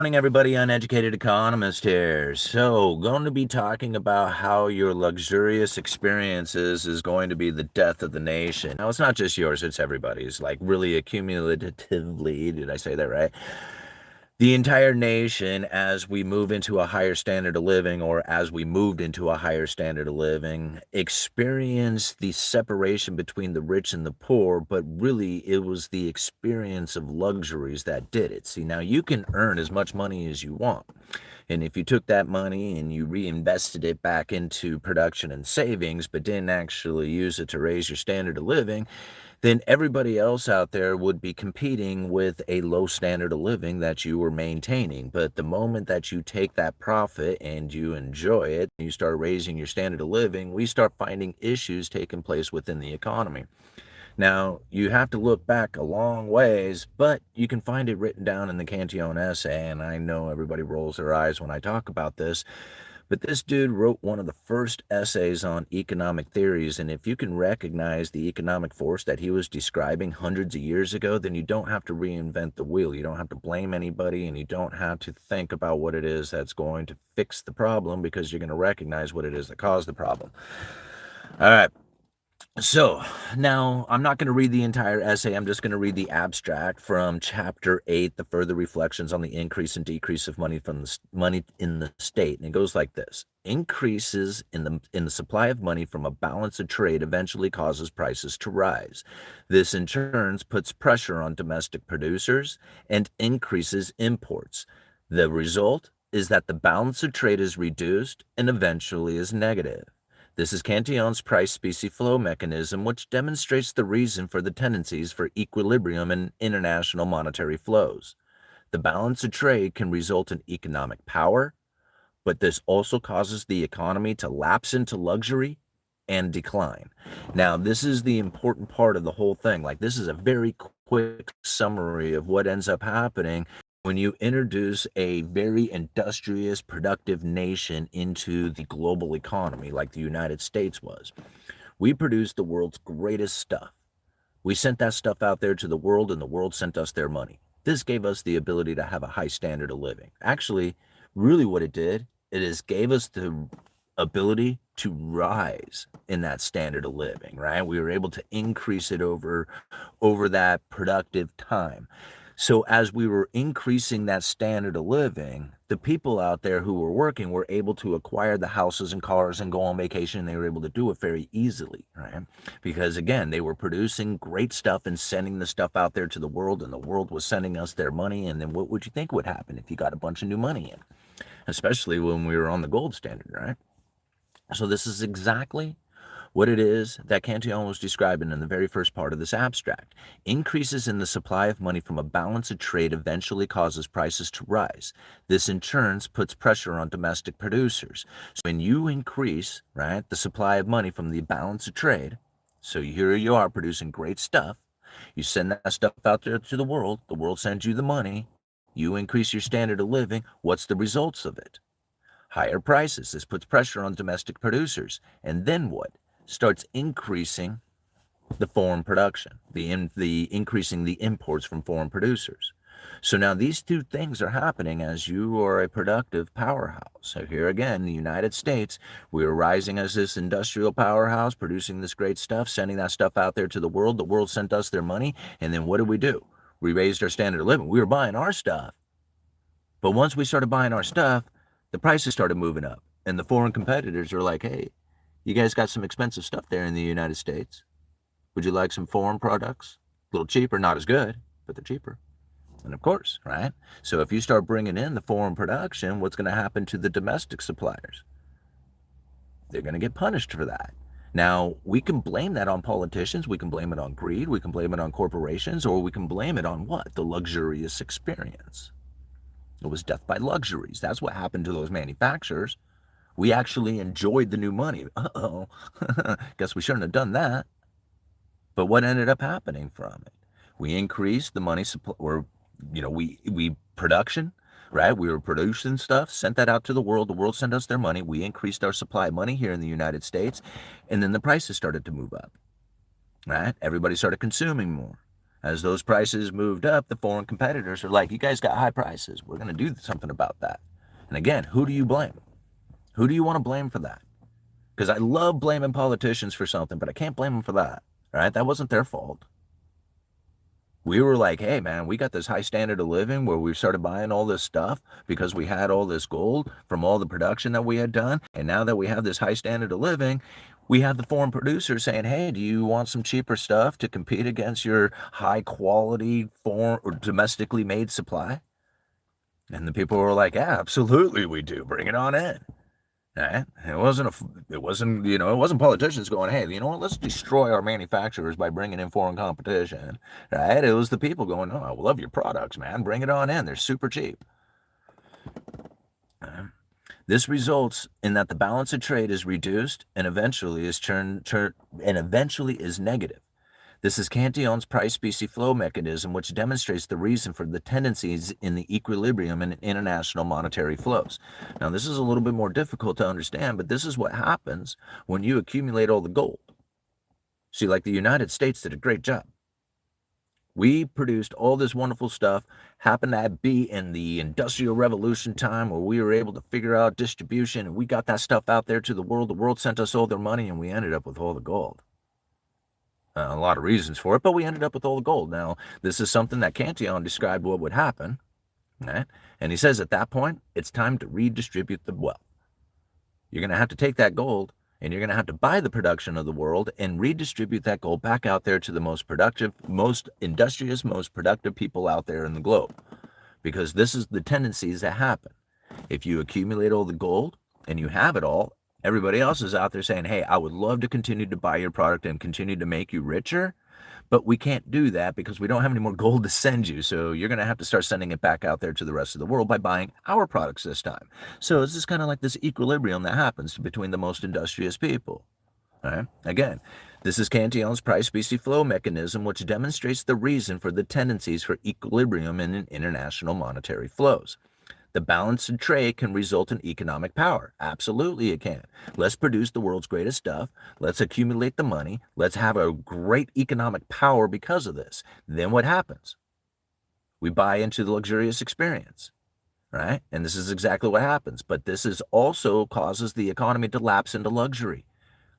Morning, everybody. Uneducated Economist here. So, going to be talking about how your luxurious experiences is going to be the death of the nation. Now, it's not just yours, it's everybody's. Like, really accumulatively, did I say that right? The entire nation, as we move into a higher standard of living, or as we moved into a higher standard of living, experienced the separation between the rich and the poor, but really it was the experience of luxuries that did it. See, now you can earn as much money as you want. And if you took that money and you reinvested it back into production and savings, but didn't actually use it to raise your standard of living, then everybody else out there would be competing with a low standard of living that you were maintaining. But the moment that you take that profit and you enjoy it, you start raising your standard of living, we start finding issues taking place within the economy. Now, you have to look back a long ways, but you can find it written down in the Cantillon essay, and I know everybody rolls their eyes when I talk about this, but this dude wrote one of the first essays on economic theories, and if you can recognize the economic force that he was describing hundreds of years ago, then you don't have to reinvent the wheel. You don't have to blame anybody, and you don't have to think about what it is that's going to fix the problem, because you're going to recognize what it is that caused the problem. All right. So now I'm not going to read the entire essay. I'm just going to read the abstract from chapter 8, the further reflections on the increase and decrease of money from the money in the state. And it goes like this. Increases in the supply of money from a balance of trade eventually causes prices to rise. This in turn puts pressure on domestic producers and increases imports. The result is that the balance of trade is reduced and eventually is negative. This is Cantillon's price-specie flow mechanism, which demonstrates the reason for the tendencies for equilibrium in international monetary flows. The balance of trade can result in economic power, but this also causes the economy to lapse into luxury and decline. Now, this is the important part of the whole thing. Like, this is a very quick summary of what ends up happening when you introduce a very industrious, productive nation into the global economy, like the United States was. We produced the world's greatest stuff. We sent that stuff out there to the world, and the world sent us their money. This gave us the ability to have a high standard of living. Actually, really what it did, it is gave us the ability to rise in that standard of living, right? We were able to increase it over that productive time. So as we were increasing that standard of living, the people out there who were working were able to acquire the houses and cars and go on vacation. They were able to do it very easily, right? Because again, they were producing great stuff and sending the stuff out there to the world, and the world was sending us their money. And then what would you think would happen if you got a bunch of new money in? Especially when we were on the gold standard, right? So this is exactly what it is that Cantillon was describing in the very first part of this abstract. Increases in the supply of money from a balance of trade eventually causes prices to rise. This in turn puts pressure on domestic producers. So when you increase, right, the supply of money from the balance of trade, so here you are producing great stuff, you send that stuff out there to the world sends you the money, you increase your standard of living, what's the results of it? Higher prices. This puts pressure on domestic producers. And then what? Starts increasing the foreign production, the increasing the imports from foreign producers. So now these two things are happening as you are a productive powerhouse. So here again, the United States, we are rising as this industrial powerhouse, producing this great stuff, sending that stuff out there to the world. The world sent us their money, and then what did we do? We raised our standard of living. We were buying our stuff. But once we started buying our stuff, the prices started moving up. And the foreign competitors are like, hey, you guys got some expensive stuff there in the United States. Would you like some foreign products? A little cheaper, not as good, but they're cheaper. And of course, right? So if you start bringing in the foreign production, what's going to happen to the domestic suppliers? They're going to get punished for that. Now, we can blame that on politicians. We can blame it on greed. We can blame it on corporations, or we can blame it on what? The luxurious experience. It was death by luxuries. That's what happened to those manufacturers. We actually enjoyed the new money. Uh-oh. Guess we shouldn't have done that. But what ended up happening from it? We increased the money supply, or, we production, right? We were producing stuff, sent that out to the world. The world sent us their money. We increased our supply of money here in the United States. And then the prices started to move up, right? Everybody started consuming more. As those prices moved up, the foreign competitors are like, you guys got high prices. We're going to do something about that. And again, who do you blame? Who do you want to blame for that? Because I love blaming politicians for something, but I can't blame them for that, right? That wasn't their fault. We were like, hey, man, we got this high standard of living where we started buying all this stuff because we had all this gold from all the production that we had done. And now that we have this high standard of living, we have the foreign producers saying, hey, do you want some cheaper stuff to compete against your high quality foreign or domestically made supply? And the people were like, yeah, absolutely we do. Bring it on in. Right? It wasn't politicians going, hey, you know what, let's destroy our manufacturers by bringing in foreign competition, right? It was the people going, oh, I love your products, man. Bring it on in. They're super cheap. This results in that the balance of trade is reduced and eventually is negative. This is Cantillon's price-specie flow mechanism, which demonstrates the reason for the tendencies in the equilibrium in international monetary flows. Now, this is a little bit more difficult to understand, but this is what happens when you accumulate all the gold. See, like the United States did a great job. We produced all this wonderful stuff, happened to be in the Industrial Revolution time where we were able to figure out distribution, and we got that stuff out there to the world. The world sent us all their money, and we ended up with all the gold. A lot of reasons for it, but we ended up with all the gold. Now, this is something that Cantillon described what would happen, right? And he says at that point, it's time to redistribute the wealth. You're going to have to take that gold, and you're going to have to buy the production of the world and redistribute that gold back out there to the most productive, most industrious, most productive people out there in the globe. Because this is the tendencies that happen. If you accumulate all the gold and you have it all, everybody else is out there saying, hey, I would love to continue to buy your product and continue to make you richer, but we can't do that because we don't have any more gold to send you. So you're going to have to start sending it back out there to the rest of the world by buying our products this time. So it's just kind of like this equilibrium that happens between the most industrious people. All right? Again, this is Cantillon's price-specie flow mechanism, which demonstrates the reason for the tendencies for equilibrium in international monetary flows. The balance in trade can result in economic power. Absolutely it can. Let's produce the world's greatest stuff. Let's accumulate the money. Let's have a great economic power because of this. Then what happens? We buy into the luxurious experience, right? And this is exactly what happens. But this is also causes the economy to lapse into luxury.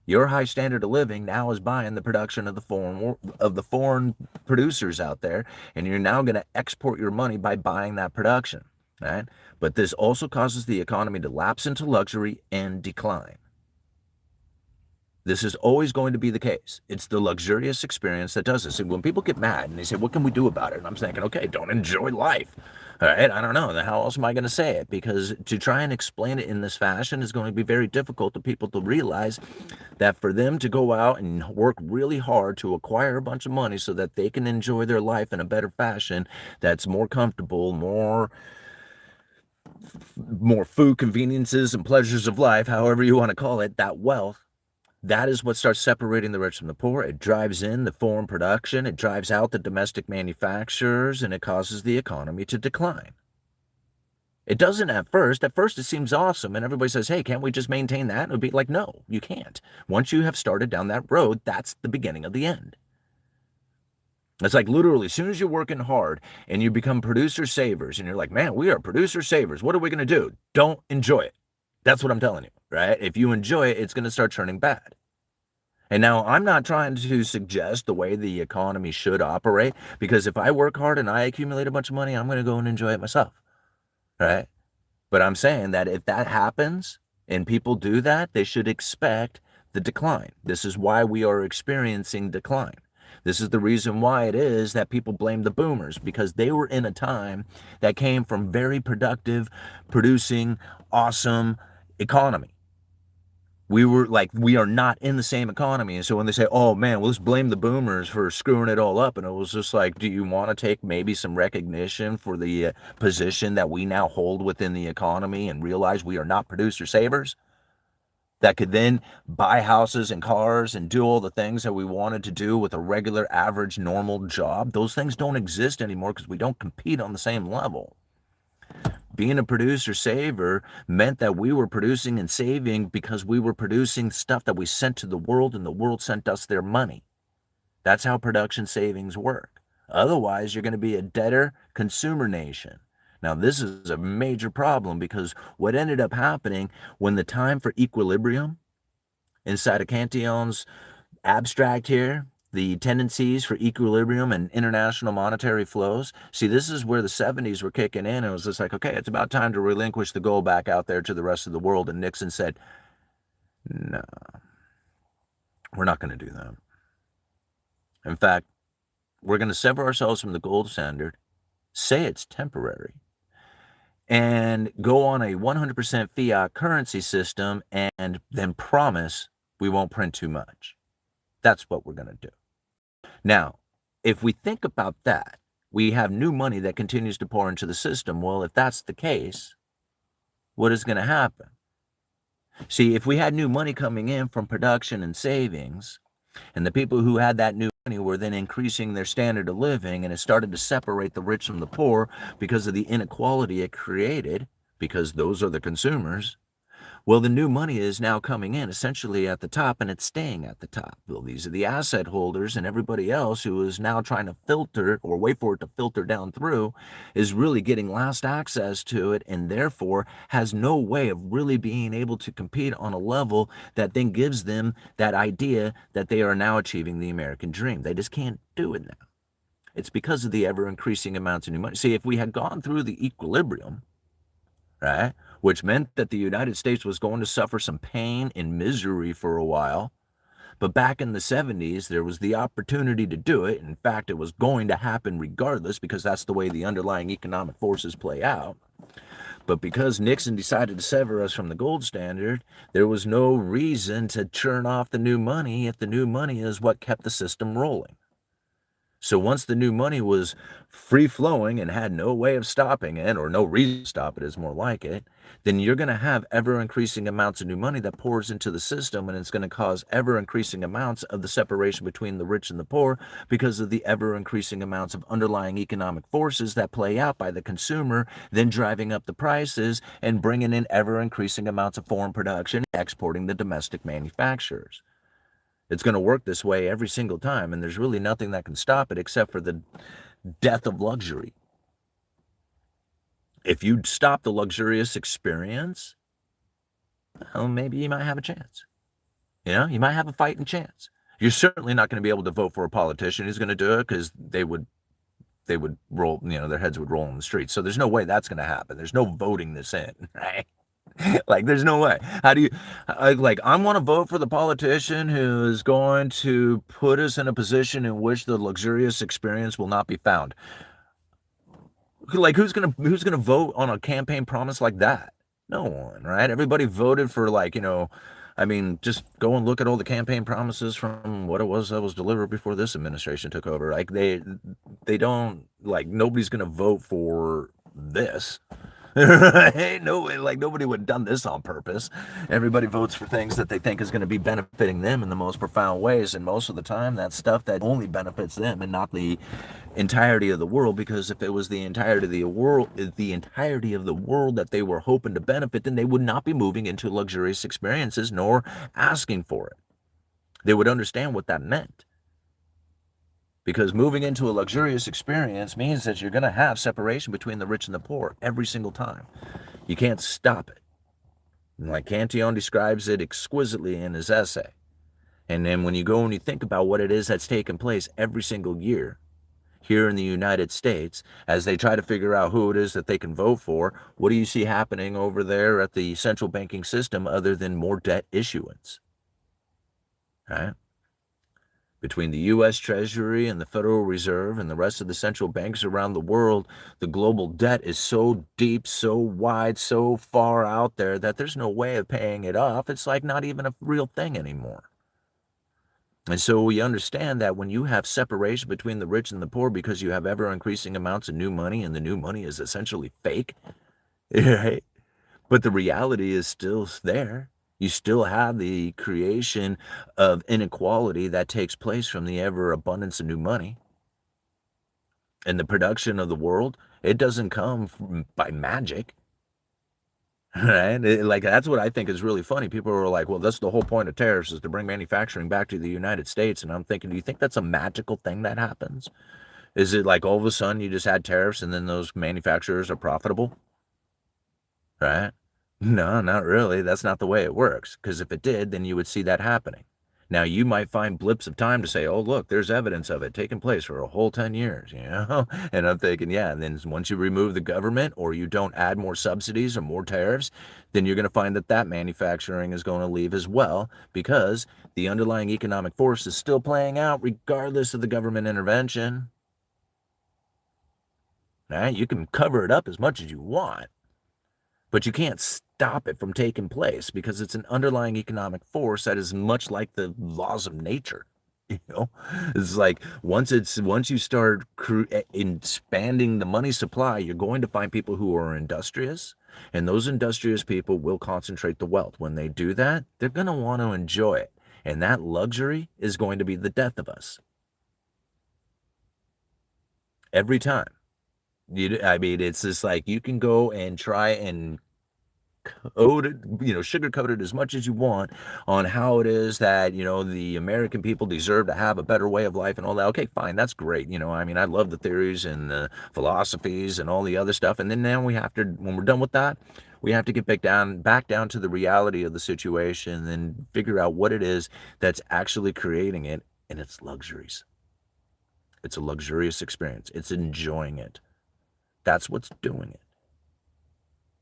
Your high standard of living now is buying the production of the foreign producers out there, and you're now going to export your money by buying that production. Right? But this also causes the economy to lapse into luxury and decline. This is always going to be the case. It's the luxurious experience that does this. And when people get mad and they say, what can we do about it? And I'm thinking, okay, don't enjoy life. All right, I don't know. How else am I going to say it? Because to try and explain it in this fashion is going to be very difficult to people to realize that for them to go out and work really hard to acquire a bunch of money so that they can enjoy their life in a better fashion that's more comfortable, more food conveniences and pleasures of life, however you want to call it, that wealth, that is what starts separating the rich from the poor. It drives in the foreign production, it drives out the domestic manufacturers, and it causes the economy to decline. It doesn't at first. At first it seems awesome, and everybody says, hey, can't we just maintain that? And it would be like, no, you can't. Once you have started down that road, that's the beginning of the end. It's like literally, as soon as you're working hard and you become producer savers and you're like, man, we are producer savers. What are we going to do? Don't enjoy it. That's what I'm telling you, right? If you enjoy it, it's going to start turning bad. And now I'm not trying to suggest the way the economy should operate, because if I work hard and I accumulate a bunch of money, I'm going to go and enjoy it myself, right? But I'm saying that if that happens and people do that, they should expect the decline. This is why we are experiencing decline. This is the reason why it is that people blame the boomers, because they were in a time that came from very productive, producing, awesome economy. We are not in the same economy. And so when they say, oh man, well, let's blame the boomers for screwing it all up. And it was just like, do you want to take maybe some recognition for the position that we now hold within the economy and realize we are not producer savers? That could then buy houses and cars and do all the things that we wanted to do with a regular, average, normal job. Those things don't exist anymore because we don't compete on the same level. Being a producer saver meant that we were producing and saving because we were producing stuff that we sent to the world, and the world sent us their money. That's how production savings work. Otherwise, you're going to be a debtor consumer nation. Now, this is a major problem because what ended up happening when the time for equilibrium inside of Cantillon's abstract here, the tendencies for equilibrium and international monetary flows. See, this is where the 70s were kicking in. And it was just like, okay, it's about time to relinquish the gold back out there to the rest of the world. And Nixon said, no, we're not going to do that. In fact, we're going to sever ourselves from the gold standard, say it's temporary, and go on a 100% fiat currency system and then promise we won't print too much. That's what we're going to do. Now, if we think about that, we have new money that continues to pour into the system. Well, if that's the case, what is going to happen? See, if we had new money coming in from production and savings, and the people who had that new money were then increasing their standard of living, and it started to separate the rich from the poor because of the inequality it created, because those are the consumers, well, the new money is now coming in essentially at the top, and it's staying at the top. Well, these are the asset holders, and everybody else who is now trying to filter or wait for it to filter down through is really getting last access to it, and therefore has no way of really being able to compete on a level that then gives them that idea that they are now achieving the American dream. They just can't do it now. It's because of the ever-increasing amounts of new money. See, if we had gone through the equilibrium, right, which meant that the United States was going to suffer some pain and misery for a while. But back in the 70s, there was the opportunity to do it. In fact, it was going to happen regardless because that's the way the underlying economic forces play out. But because Nixon decided to sever us from the gold standard, there was no reason to churn off the new money if the new money is what kept the system rolling. So once the new money was free-flowing and had no way of stopping it, or no reason to stop it is more like it, then you're going to have ever-increasing amounts of new money that pours into the system, and it's going to cause ever-increasing amounts of the separation between the rich and the poor because of the ever-increasing amounts of underlying economic forces that play out by the consumer, then driving up the prices and bringing in ever-increasing amounts of foreign production, exporting the domestic manufacturers. It's going to work this way every single time, and there's really nothing that can stop it except for the death of luxury. If you stop the luxurious experience, well, maybe you might have a chance. You know, you might have a fighting chance. You're certainly not going to be able to vote for a politician who's going to do it because they would roll, you know, their heads would roll in the streets. So there's no way that's going to happen. There's no voting this in, right? Like, there's no way. How do you, I want to vote for the politician who is going to put us in a position in which the luxurious experience will not be found. Like, who's gonna vote on a campaign promise like that? No one, right? Everybody voted for, like, you know, I mean, just go and look at all the campaign promises from what it was that was delivered before this administration took over. Like, they don't, like, nobody's gonna vote for this. Right? No, like, nobody would have done this on purpose. Everybody votes for things that they think is going to be benefiting them in the most profound ways, and most of the time that's stuff that only benefits them and not the entirety of the world, because if it was the entirety of the world that they were hoping to benefit, then they would not be moving into luxurious experiences nor asking for it. They would understand what that meant. Because moving into a luxurious experience means that you're going to have separation between the rich and the poor every single time. You can't stop it. And like Cantillon describes it exquisitely in his essay. And then when you go and you think about what it is that's taking place every single year here in the United States, as they try to figure out who it is that they can vote for, what do you see happening over there at the central banking system other than more debt issuance? Right? Between the U.S. Treasury and the Federal Reserve and the rest of the central banks around the world, the global debt is so deep, so wide, so far out there that there's no way of paying it off. It's like not even a real thing anymore. And so we understand that when you have separation between the rich and the poor because you have ever-increasing amounts of new money, and the new money is essentially fake, right? But the reality is still there. You still have the creation of inequality that takes place from the ever-abundance of new money. And the production of the world, it doesn't come by magic. Right? Like, that's what I think is really funny. People are like, well, that's the whole point of tariffs, is to bring manufacturing back to the United States. And I'm thinking, do you think that's a magical thing that happens? Is it like all of a sudden you just add tariffs and then those manufacturers are profitable? Right? No, not really. That's not the way it works. Because if it did, then you would see that happening. Now, you might find blips of time to say, oh, look, there's evidence of it taking place for a whole 10 years, you know? And I'm thinking, yeah, and then once you remove the government or you don't add more subsidies or more tariffs, then you're going to find that that manufacturing is going to leave as well because the underlying economic force is still playing out regardless of the government intervention. Right? You can cover it up as much as you want, but you can't stop it from taking place because it's an underlying economic force that is much like the laws of nature. You know, it's like once you start expanding the money supply, you're going to find people who are industrious, and those industrious people will concentrate the wealth. When they do that, they're going to want to enjoy it, and that luxury is going to be the death of us every time. I mean, it's just like you can go and try and code it, sugar coated as much as you want on how it is that, the American people deserve to have a better way of life and all that. Okay, fine. That's great. I mean, I love the theories and the philosophies and all the other stuff. And then now we have to, when we're done with that, we have to get back down to the reality of the situation and figure out what it is that's actually creating it. And it's luxuries. It's a luxurious experience. It's enjoying it. That's what's doing it.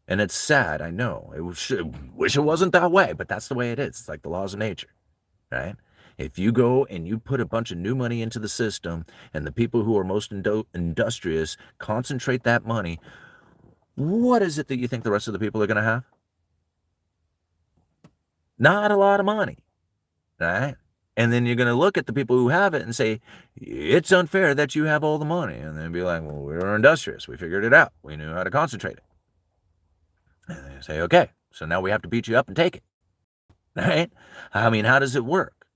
And it's sad, I know. Wish it wasn't that way, but that's the way it is. It's like the laws of nature, right? If you go and you put a bunch of new money into the system and the people who are most industrious concentrate that money, what is it that you think the rest of the people are going to have? Not a lot of money, right? And then you're going to look at the people who have it and say, it's unfair that you have all the money. And then be like, well, we were industrious. We figured it out. We knew how to concentrate it. And they say, okay, so now we have to beat you up and take it, right? I mean, how does it work?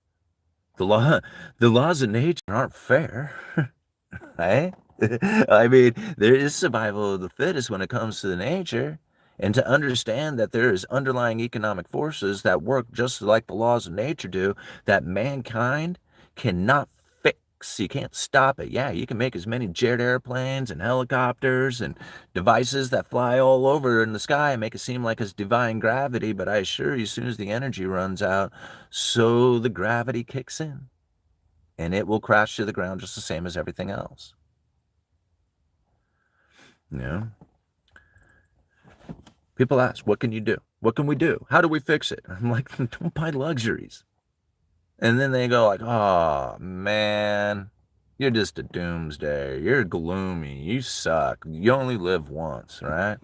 The laws of nature aren't fair, right? I mean, there is survival of the fittest when it comes to the nature, and to understand that there is underlying economic forces that work just like the laws of nature do, that mankind cannot fix. You can't stop it. Yeah, you can make as many jet airplanes and helicopters and devices that fly all over in the sky and make it seem like it's divine gravity, but I assure you, as soon as the energy runs out, so the gravity kicks in, and it will crash to the ground just the same as everything else. Yeah. People ask, what can you do? What can we do? How do we fix it? I'm like, don't buy luxuries. And then they go like, oh, man, you're just a doomsday. You're gloomy. You suck. You only live once, right?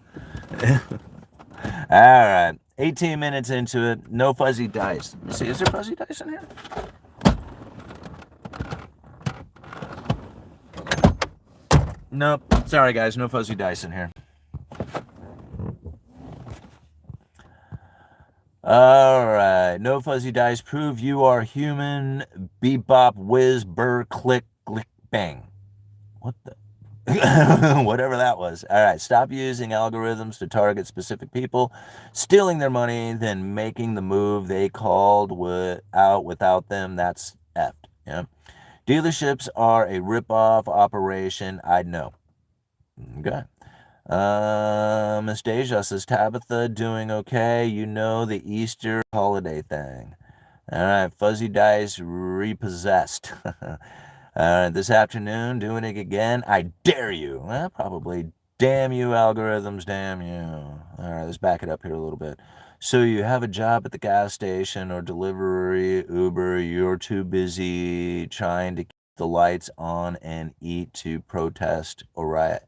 All right. 18 minutes into it. No fuzzy dice. Let me see. Is there fuzzy dice in here? Nope. Sorry, guys. No fuzzy dice in here. All right. No fuzzy dice. Prove you are human. Bebop, whiz, burr, click, click, bang. What the? Whatever that was. All right. Stop using algorithms to target specific people, stealing their money, then making the move they called out without them. That's effed. Yeah. Dealerships are a rip-off operation. I'd know. Okay. Miss Deja says, Tabitha, doing okay? You know, the Easter holiday thing. All right, fuzzy dice repossessed. All right, this afternoon, doing it again. I dare you. Well, probably. Damn you, algorithms, damn you. All right, let's back it up here a little bit. So you have a job at the gas station or delivery, Uber, you're too busy trying to keep the lights on and eat to protest or riot.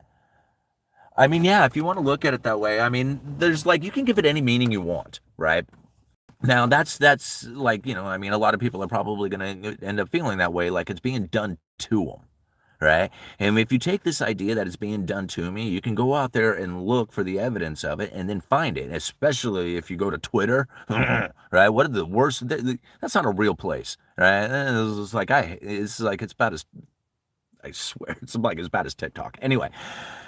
I mean, yeah, if you want to look at it that way, I mean, there's like, you can give it any meaning you want, right? Now, that's like, I mean, a lot of people are probably going to end up feeling that way, like it's being done to them, right? And if you take this idea that it's being done to me, you can go out there and look for the evidence of it and then find it, especially if you go to Twitter, right? What are the worst? That's not a real place, right? It's about as, I swear, it's like as bad as TikTok. Anyway,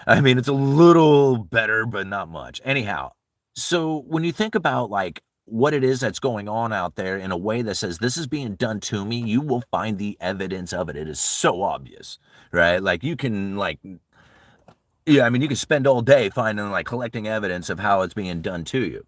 I mean, it's a little better, but not much. Anyhow, so when you think about like what it is that's going on out there in a way that says this is being done to me, you will find the evidence of it. It is so obvious, right? Like you can yeah, I mean, you can spend all day finding collecting evidence of how it's being done to you.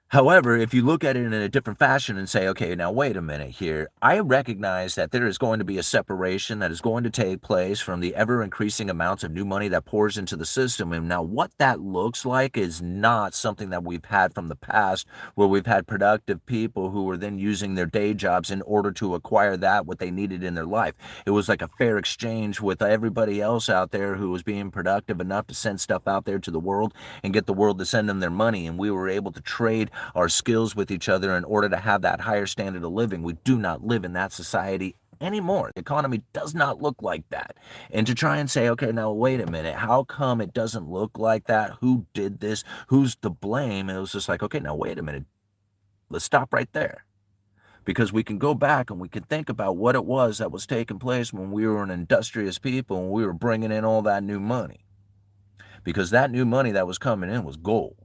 However, if you look at it in a different fashion and say, okay, now wait a minute here, I recognize that there is going to be a separation that is going to take place from the ever increasing amounts of new money that pours into the system. And now what that looks like is not something that we've had from the past, where we've had productive people who were then using their day jobs in order to acquire that what they needed in their life. It was like a fair exchange with everybody else out there who was being productive enough to send stuff out there to the world and get the world to send them their money. And we were able to trade our skills with each other in order to have that higher standard of living. We do not live in that society anymore. The economy does not look like that. And to try and say, okay, now wait a minute, how come it doesn't look like that? Who did this? Who's to blame? And it was just like, okay, now wait a minute. Let's stop right there. Because we can go back and we can think about what it was that was taking place when we were an industrious people and we were bringing in all that new money. Because that new money that was coming in was gold.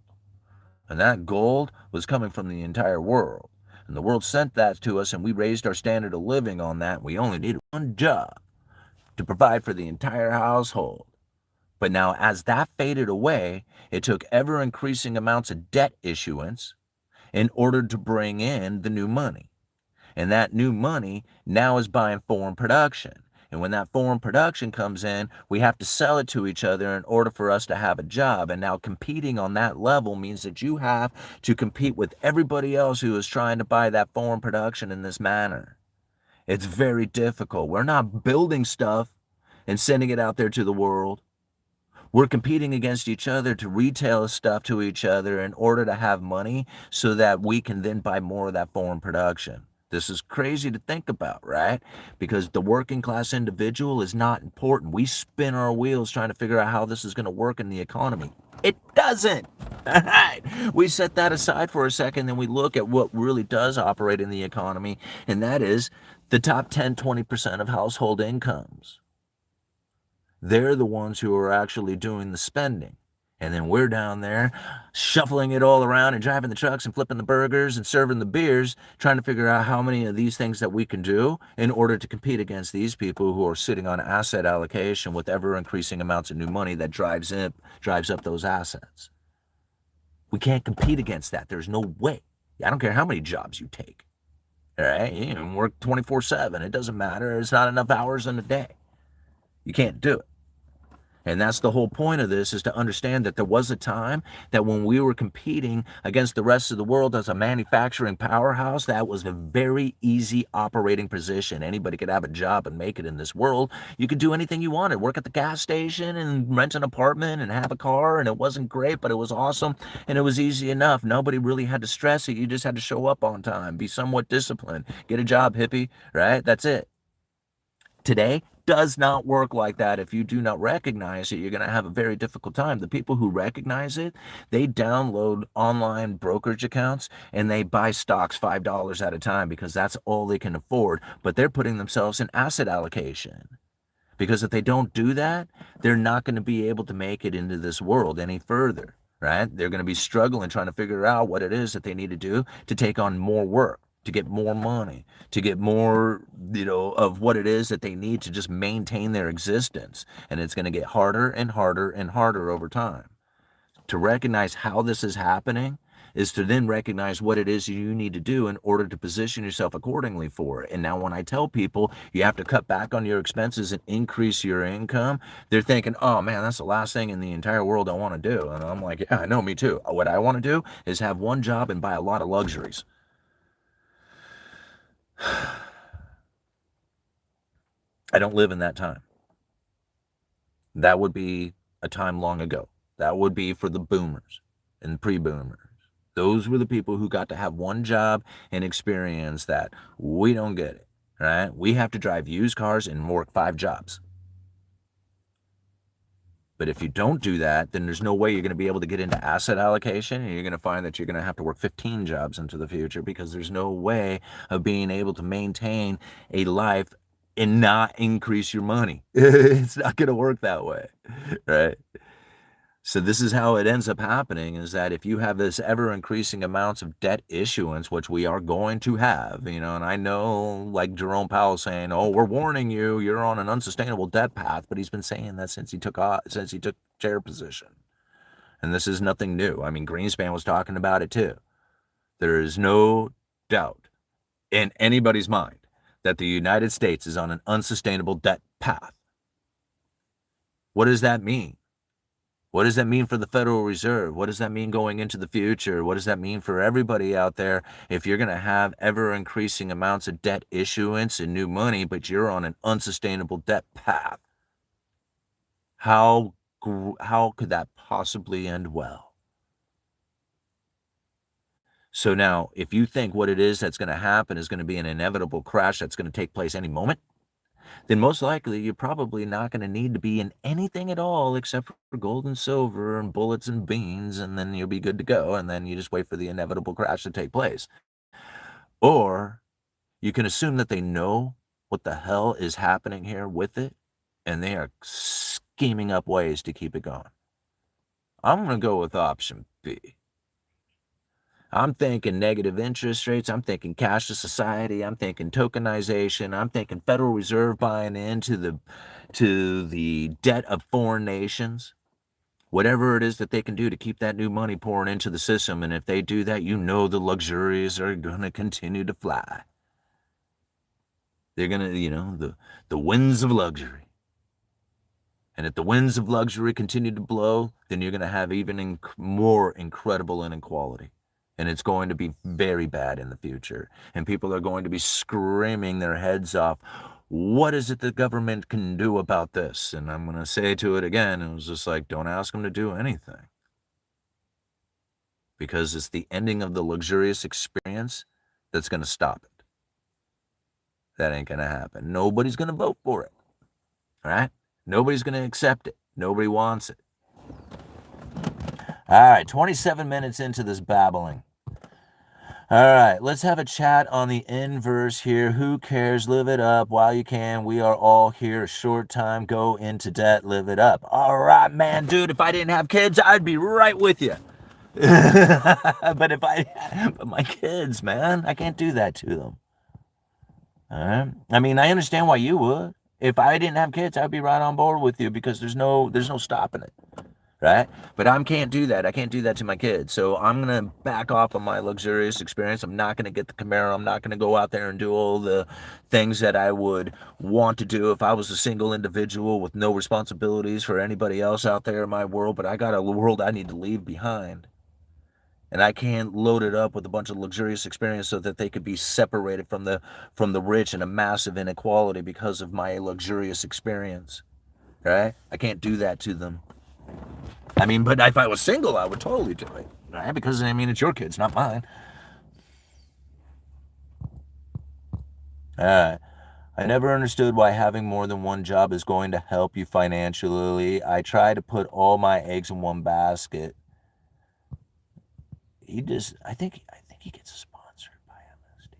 And that gold was coming from the entire world. And the world sent that to us, and we raised our standard of living on that. We only needed one job to provide for the entire household. But now, as that faded away, it took ever increasing amounts of debt issuance in order to bring in the new money. And that new money now is buying foreign production. And when that foreign production comes in, we have to sell it to each other in order for us to have a job. And now competing on that level means that you have to compete with everybody else who is trying to buy that foreign production in this manner. It's very difficult. We're not building stuff and sending it out there to the world. We're competing against each other to retail stuff to each other in order to have money so that we can then buy more of that foreign production. This is crazy to think about, right? Because the working class individual is not important. We spin our wheels trying to figure out how this is going to work in the economy. It doesn't. All right. We set that aside for a second, then we look at what really does operate in the economy, and that is the top 10, 20% of household incomes. They're the ones who are actually doing the spending. And then we're down there shuffling it all around and driving the trucks and flipping the burgers and serving the beers, trying to figure out how many of these things that we can do in order to compete against these people who are sitting on asset allocation with ever increasing amounts of new money that drives up those assets. We can't compete against that. There's no way. I don't care how many jobs you take. All right? You can work 24/7. It doesn't matter. It's not enough hours in a day. You can't do it. And that's the whole point of this, is to understand that there was a time that when we were competing against the rest of the world as a manufacturing powerhouse, that was a very easy operating position. Anybody could have a job and make it in this world. You could do anything you wanted, work at the gas station and rent an apartment and have a car, and it wasn't great, but it was awesome, and it was easy enough. Nobody really had to stress it. You just had to show up on time, be somewhat disciplined, get a job, hippie, right? That's it. Today does not work like that. If you do not recognize it, you're going to have a very difficult time. The people who recognize it, they download online brokerage accounts and they buy stocks $5 at a time because that's all they can afford. But they're putting themselves in asset allocation. Because if they don't do that, they're not going to be able to make it into this world any further, right? They're going to be struggling trying to figure out what it is that they need to do to take on more work, to get more money, to get more, of what it is that they need to just maintain their existence. And it's going to get harder and harder and harder over time. To recognize how this is happening is to then recognize what it is you need to do in order to position yourself accordingly for it. And now when I tell people you have to cut back on your expenses and increase your income, they're thinking, oh man, that's the last thing in the entire world I want to do. And I'm like, yeah, I know, me too. What I want to do is have one job and buy a lot of luxuries. I don't live in that time. That would be a time long ago. That would be for the boomers and pre-boomers. Those were the people who got to have one job and experience that. We don't get it, right? We have to drive used cars and work 5 jobs. But if you don't do that, then there's no way you're going to be able to get into asset allocation, and you're going to find that you're going to have to work 15 jobs into the future because there's no way of being able to maintain a life and not increase your money. It's not going to work that way, right? So this is how it ends up happening, is that if you have this ever-increasing amounts of debt issuance, which we are going to have, and I know, like Jerome Powell saying, "Oh, we're warning you, you're on an unsustainable debt path," but he's been saying that since he took chair position. And this is nothing new. I mean, Greenspan was talking about it too. There is no doubt in anybody's mind that the United States is on an unsustainable debt path. What does that mean? What does that mean for the Federal Reserve? What does that mean going into the future? What does that mean for everybody out there if you're going to have ever-increasing amounts of debt issuance and new money, but you're on an unsustainable debt path? How could that possibly end well? So now, if you think what it is that's going to happen is going to be an inevitable crash that's going to take place any moment, then most likely you're probably not going to need to be in anything at all except for gold and silver and bullets and beans, and then you'll be good to go, and then you just wait for the inevitable crash to take place. Or you can assume that they know what the hell is happening here with it, and they are scheming up ways to keep it going. I'm going to go with option B. I'm thinking negative interest rates. I'm thinking cashless society. I'm thinking tokenization. I'm thinking Federal Reserve buying into the debt of foreign nations. Whatever it is that they can do to keep that new money pouring into the system. And if they do that, the luxuries are going to continue to fly. They're going to, the winds of luxury. And if the winds of luxury continue to blow, then you're going to have even more incredible inequality. And it's going to be very bad in the future. And people are going to be screaming their heads off, what is it the government can do about this? And I'm going to say to it again, it was just like, don't ask them to do anything. Because it's the ending of the luxurious experience that's going to stop it. That ain't going to happen. Nobody's going to vote for it. All right? Nobody's going to accept it. Nobody wants it. All right, 27 minutes into this babbling. All right, let's have a chat on the inverse here. Who cares? Live it up while you can. We are all here a short time. Go into debt. Live it up. All right, man, dude, if I didn't have kids, I'd be right with you. But my kids, man, I can't do that to them. All right? I mean, I understand why you would. If I didn't have kids, I'd be right on board with you because there's no stopping it. Right? But I can't do that. I can't do that to my kids. So I'm going to back off on my luxurious experience. I'm not going to get the Camaro. I'm not going to go out there and do all the things that I would want to do if I was a single individual with no responsibilities for anybody else out there in my world. But I got a world I need to leave behind. And I can't load it up with a bunch of luxurious experience so that they could be separated from the rich and a massive inequality because of my luxurious experience. Right? I can't do that to them. I mean, but if I was single, I would totally do it, right? Because, I mean, it's your kids, not mine. All right. I never understood why having more than one job is going to help you financially. I try to put all my eggs in one basket. I think he gets sponsored by MSD.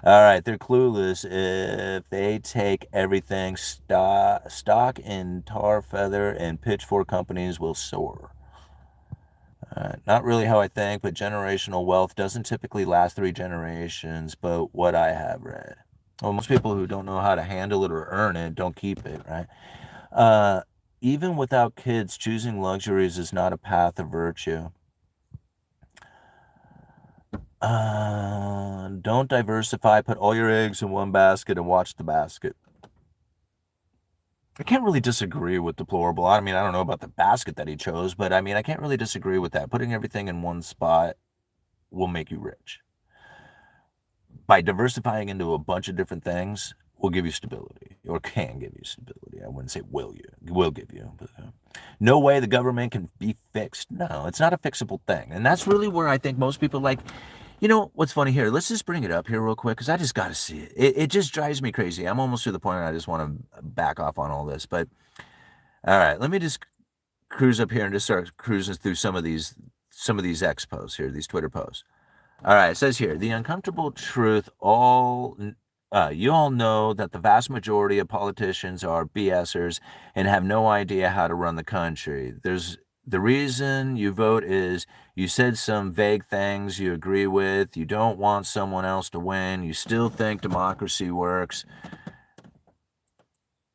All right, they're clueless if they take everything. Stock in tar, feather, and pitchfork companies will soar. Not really how I think, but generational wealth doesn't typically last 3 generations, but what I have read. Well, most people who don't know how to handle it or earn it don't keep it, right? Even without kids, choosing luxuries is not a path of virtue. Don't diversify. Put all your eggs in one basket and watch the basket. I can't really disagree with deplorable. I mean, I don't know about the basket that he chose, but I mean, I can't really disagree with that. Putting everything in one spot will make you rich. By diversifying into a bunch of different things will give you stability, or can give you stability. I wouldn't say will give you. But, no way the government can be fixed. No, it's not a fixable thing. And that's really where I think most people what's funny here? Let's just bring it up here real quick because I just got to see it. It just drives me crazy. I'm almost to the point where I just want to back off on all this. But all right, let me just cruise up here and just start cruising through some of these X posts here, these Twitter posts. All right, it says here, the uncomfortable truth, all You all know that the vast majority of politicians are BSers and have no idea how to run the country. The reason you vote is you said some vague things you agree with, you don't want someone else to win, you still think democracy works,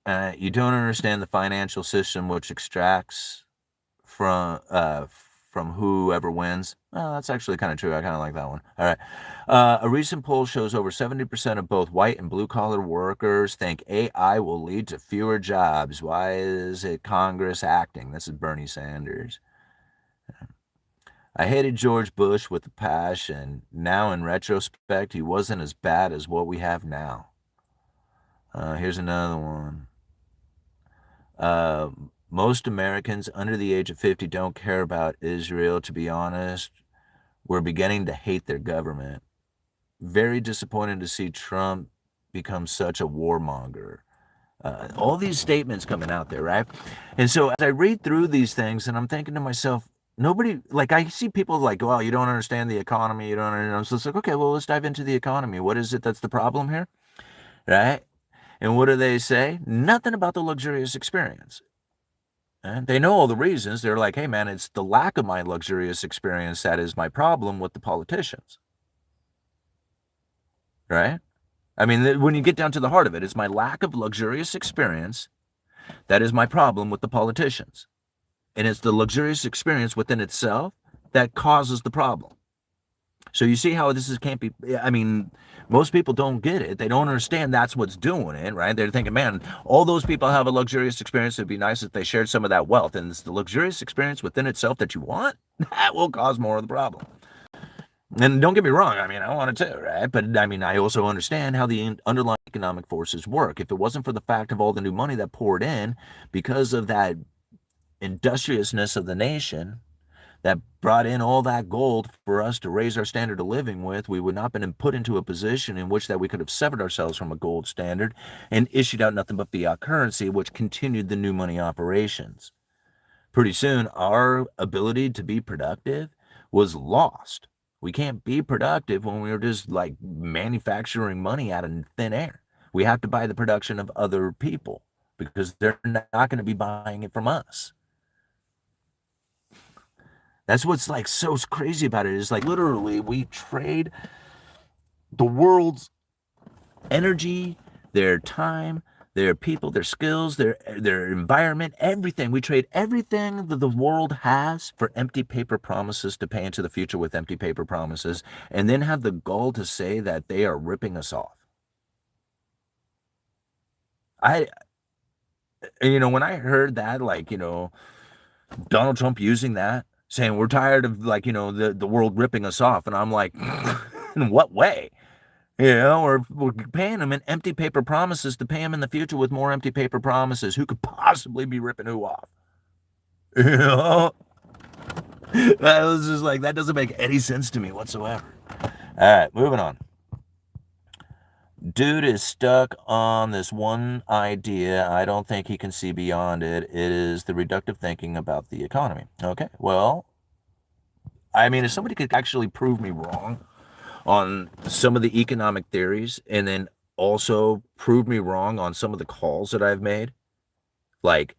you don't understand the financial system which extracts from whoever wins. Oh, that's actually kind of true. I kind of like that one. All right. A recent poll shows over 70% of both white and blue collar workers think AI will lead to fewer jobs. Why is it Congress acting? This is Bernie Sanders. I hated George Bush with a passion. Now, in retrospect, he wasn't as bad as what we have now. Here's another one. Uh, Most Americans under the age of 50 don't care about Israel, to be honest. We're beginning to hate their government. Very disappointed to see Trump become such a warmonger. All these statements coming out there, right? And so as I read through these things and I'm thinking to myself, nobody, like I see people like, well, you don't understand the economy. You don't understand. So it's like, okay, well, let's dive into the economy. What is it that's the problem here? Right? And what do they say? Nothing about the luxurious experience. And they know all the reasons. They're like, hey, man, it's the lack of my luxurious experience that is my problem with the politicians. Right? I mean, when you get down to the heart of it, it's my lack of luxurious experience that is my problem with the politicians. And it's the luxurious experience within itself that causes the problem. So you see how can't be, I mean, most people don't get it. They don't understand that's what's doing it, right? They're thinking, man, all those people have a luxurious experience. It'd be nice if they shared some of that wealth. And it's the luxurious experience within itself that you want that will cause more of the problem. And don't get me wrong, I mean, I want it too, right? But I mean, I also understand how the underlying economic forces work. If it wasn't for the fact of all the new money that poured in because of that industriousness of the nation, that brought in all that gold for us to raise our standard of living with, we would not have been put into a position in which that we could have severed ourselves from a gold standard and issued out nothing but fiat currency, which continued the new money operations. Pretty soon, our ability to be productive was lost. We can't be productive when we're just like manufacturing money out of thin air. We have to buy the production of other people because they're not going to be buying it from us. That's what's like so crazy about it is like literally we trade the world's energy, their time, their people, their skills, their environment, everything. We trade everything that the world has for empty paper promises to pay into the future with empty paper promises, and then have the gall to say that they are ripping us off. When I heard that, like, Donald Trump using that, saying we're tired of like, the world ripping us off, and I'm like, in what way? We're paying them in empty paper promises to pay them in the future with more empty paper promises. Who could possibly be ripping who off? That was just like, that doesn't make any sense to me whatsoever. All right, moving on. Dude is stuck on this one idea. I don't think he can see beyond it. It is the reductive thinking about the economy. Okay, well, I mean, if somebody could actually prove me wrong on some of the economic theories and then also prove me wrong on some of the calls that I've made, like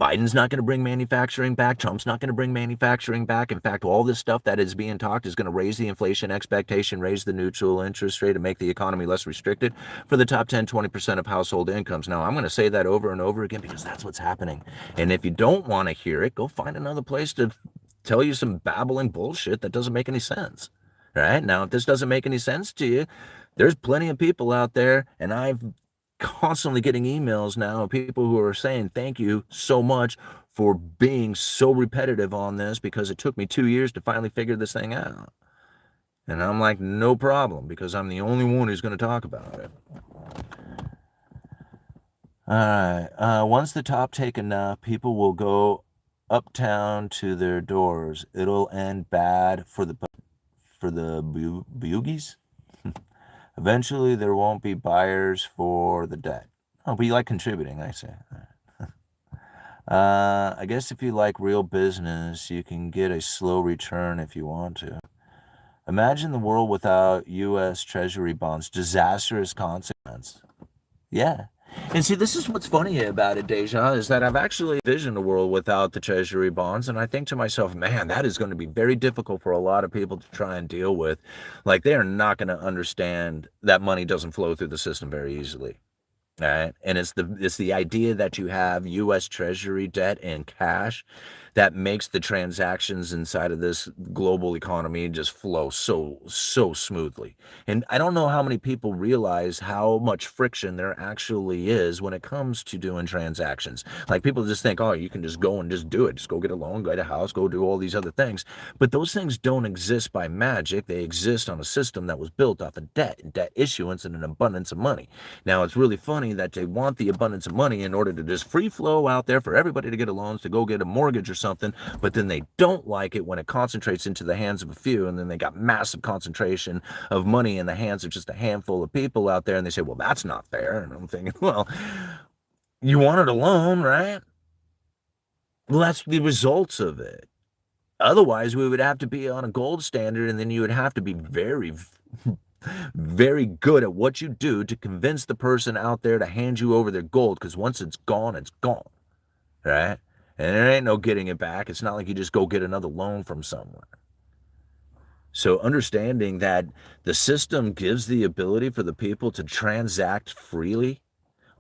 Biden's not going to bring manufacturing back, Trump's not going to bring manufacturing back. In fact, all this stuff that is being talked is going to raise the inflation expectation, raise the neutral interest rate, and make the economy less restricted for the top 10, 20% of household incomes. Now, I'm going to say that over and over again because that's what's happening. And if you don't want to hear it, go find another place to tell you some babbling bullshit that doesn't make any sense. Right? Now, if this doesn't make any sense to you, there's plenty of people out there, and I'm constantly getting emails now of people who are saying thank you so much for being so repetitive on this because it took me 2 years to finally figure this thing out. And I'm like, no problem, because I'm the only one who's going to talk about it. All right. Once the top take enough, people will go uptown to their doors. It'll end bad for the boogies. Eventually, there won't be buyers for the debt. Oh, but you like contributing, I say. I guess if you like real business, you can get a slow return if you want to. Imagine the world without U.S. Treasury bonds. Disastrous consequence. Yeah. And see, this is what's funny about it, Deja, is that I've actually envisioned a world without the Treasury bonds. And I think to myself, man, that is going to be very difficult for a lot of people to try and deal with. Like, they are not going to understand that money doesn't flow through the system very easily. Right. And it's the idea that you have US Treasury debt and cash that makes the transactions inside of this global economy just flow so smoothly. And I don't know how many people realize how much friction there actually is when it comes to doing transactions. Like, people just think, oh, you can just go and just do it. Just go get a loan, go get a house, go do all these other things. But those things don't exist by magic. They exist on a system that was built off of debt issuance, and an abundance of money. Now, it's really funny that they want the abundance of money in order to just free flow out there for everybody to get a loan, to go get a mortgage or something, but then they don't like it when it concentrates into the hands of a few, and then they got massive concentration of money in the hands of just a handful of people out there, and they say, well, that's not fair. And I'm thinking, well, you wanted a loan, right? Well, that's the results of it. Otherwise, we would have to be on a gold standard, and then you would have to be very good at what you do to convince the person out there to hand you over their gold, because once it's gone, right? And there ain't no getting it back. It's not like you just go get another loan from somewhere. So understanding that the system gives the ability for the people to transact freely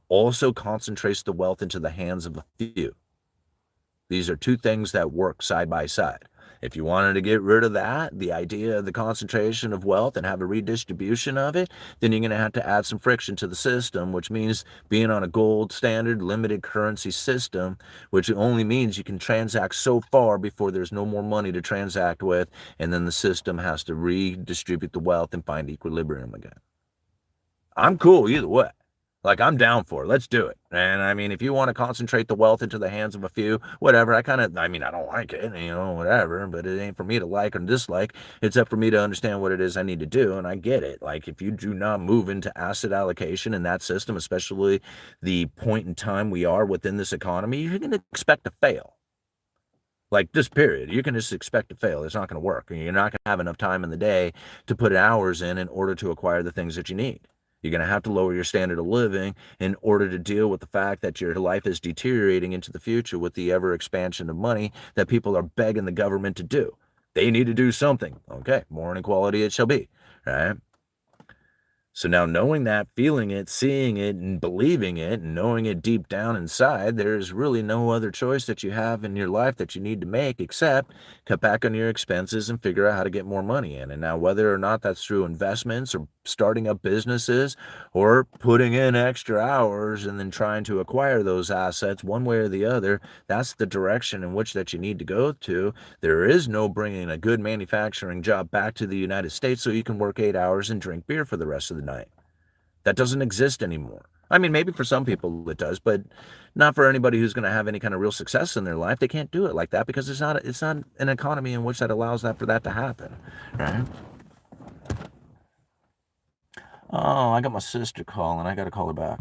also concentrates the wealth into the hands of a few. These are two things that work side by side. If you wanted to get rid of that, the idea of the concentration of wealth, and have a redistribution of it, then you're going to have to add some friction to the system, which means being on a gold standard limited currency system, which only means you can transact so far before there's no more money to transact with, and then the system has to redistribute the wealth and find equilibrium again. I'm cool either way. Like, I'm down for it. Let's do it. And I mean, if you want to concentrate the wealth into the hands of a few, whatever. I don't like it, whatever, but it ain't for me to like or dislike. It's up for me to understand what it is I need to do. And I get it. Like, if you do not move into asset allocation in that system, especially the point in time we are within this economy, you're going to expect to fail. Like, this period, you can just expect to fail. It's not going to work. You're not going to have enough time in the day to put hours in order to acquire the things that you need. You're going to have to lower your standard of living in order to deal with the fact that your life is deteriorating into the future with the ever expansion of money that people are begging the government to do. They need to do something. Okay, more inequality it shall be, right? So now, knowing that, feeling it, seeing it, and believing it, and knowing it deep down inside, there's really no other choice that you have in your life that you need to make except cut back on your expenses and figure out how to get more money in. And now, whether or not that's through investments or starting up businesses or putting in extra hours and then trying to acquire those assets, one way or the other, that's the direction in which that you need to go to. There is no bringing a good manufacturing job back to the United States so you can work 8 hours and drink beer for the rest of the night. That doesn't exist anymore. I mean, maybe for some people it does, but not for anybody who's going to have any kind of real success in their life. They can't do it like that because it's not an economy in which that allows that for that to happen, right? Oh, I got my sister calling. I got to call her back.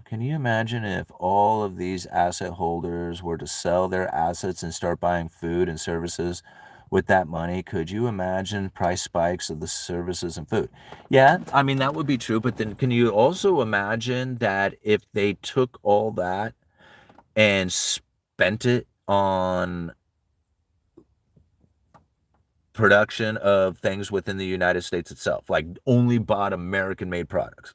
Can you imagine if all of these asset holders were to sell their assets and start buying food and services with that money? Could you imagine price spikes of the services and food? Yeah, I mean, that would be true. But then can you also imagine that if they took all that and spent it on production of things within the United States itself, like only bought American made products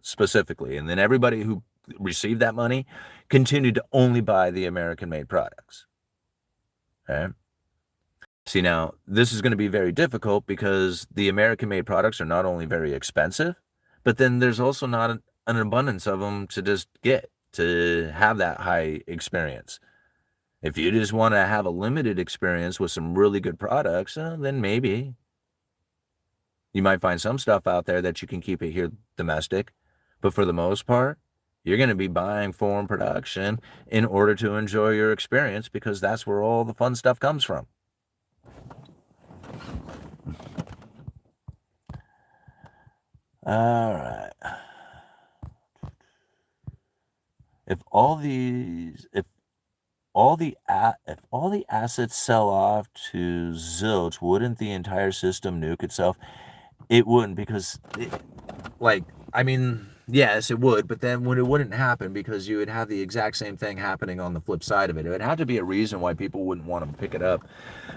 specifically, and then everybody who received that money continued to only buy the American made products? Okay. See, now this is going to be very difficult because the American made products are not only very expensive, but then there's also not an abundance of them to just get to have that high experience. If you just want to have a limited experience with some really good products, then maybe you might find some stuff out there that you can keep it here domestic. But for the most part, you're going to be buying foreign production in order to enjoy your experience because that's where all the fun stuff comes from. All right. If if all the assets sell off to zilch, wouldn't the entire system nuke itself? It wouldn't, because like, I mean, yes, it would, but then when it wouldn't happen, because you would have the exact same thing happening on the flip side of it. It would have to be a reason why people wouldn't want to pick it up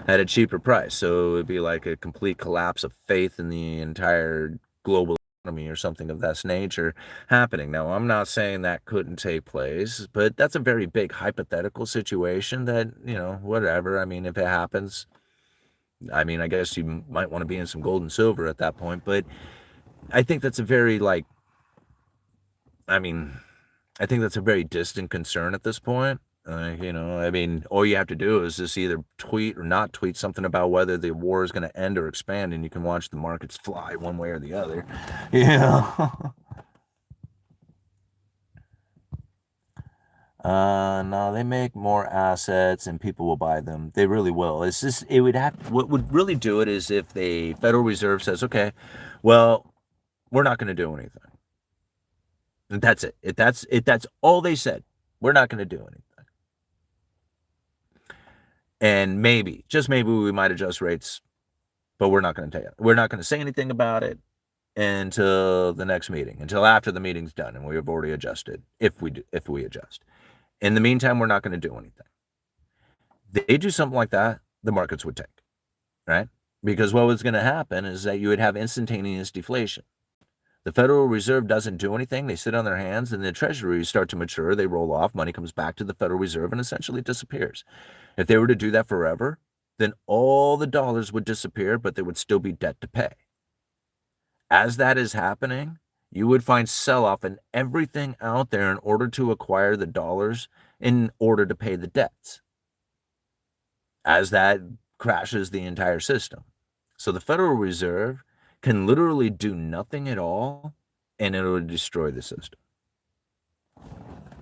at a cheaper price. So it'd be like a complete collapse of faith in the entire global economy or something of that nature happening. Now, I'm not saying that couldn't take place, but that's a very big hypothetical situation that, whatever. I mean, if it happens, I mean, I guess you might want to be in some gold and silver at that point, but I think that's a very, like, I mean, I think that's a very distant concern at this point. I mean, all you have to do is just either tweet or not tweet something about whether the war is going to end or expand, and you can watch the markets fly one way or the other. Yeah. No, they make more assets and people will buy them. They really will. It's just, what would really do it is if the Federal Reserve says, okay, well, we're not going to do anything. And that's it. That's all they said. We're not going to do anything. And maybe, just maybe, we might adjust rates, but we're not going to say anything about it until the next meeting, until after the meeting's done and we have already adjusted, if we adjust. In the meantime, we're not going to do anything. They do something like that, the markets would take, right? Because what was going to happen is that you would have instantaneous deflation. The Federal Reserve doesn't do anything. They sit on their hands, and the treasuries start to mature. They roll off. Money comes back to the Federal Reserve and essentially disappears. If they were to do that forever, then all the dollars would disappear, but there would still be debt to pay. As that is happening, you would find sell-off in everything out there in order to acquire the dollars in order to pay the debts. As that crashes the entire system. So the Federal Reserve can literally do nothing at all, and it would destroy the system.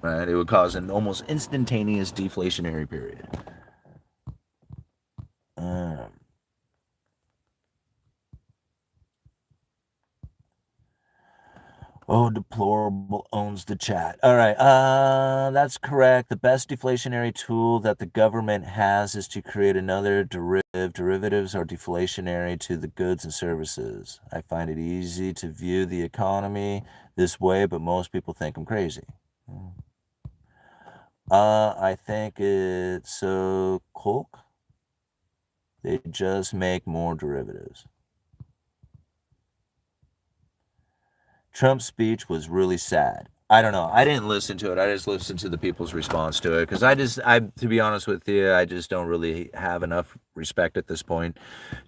Right? It would cause an almost instantaneous deflationary period. Oh, deplorable owns the chat. All right, that's correct. The best deflationary tool that the government has is to create another derivative. Derivatives are deflationary to the goods and services. I find it easy to view the economy this way, but most people think I'm crazy. I think it's so Kolk. They just make more derivatives. Trump's speech was really sad. I don't know. I didn't listen to it. I just listened to the people's response to it because to be honest with you, I just don't really have enough respect at this point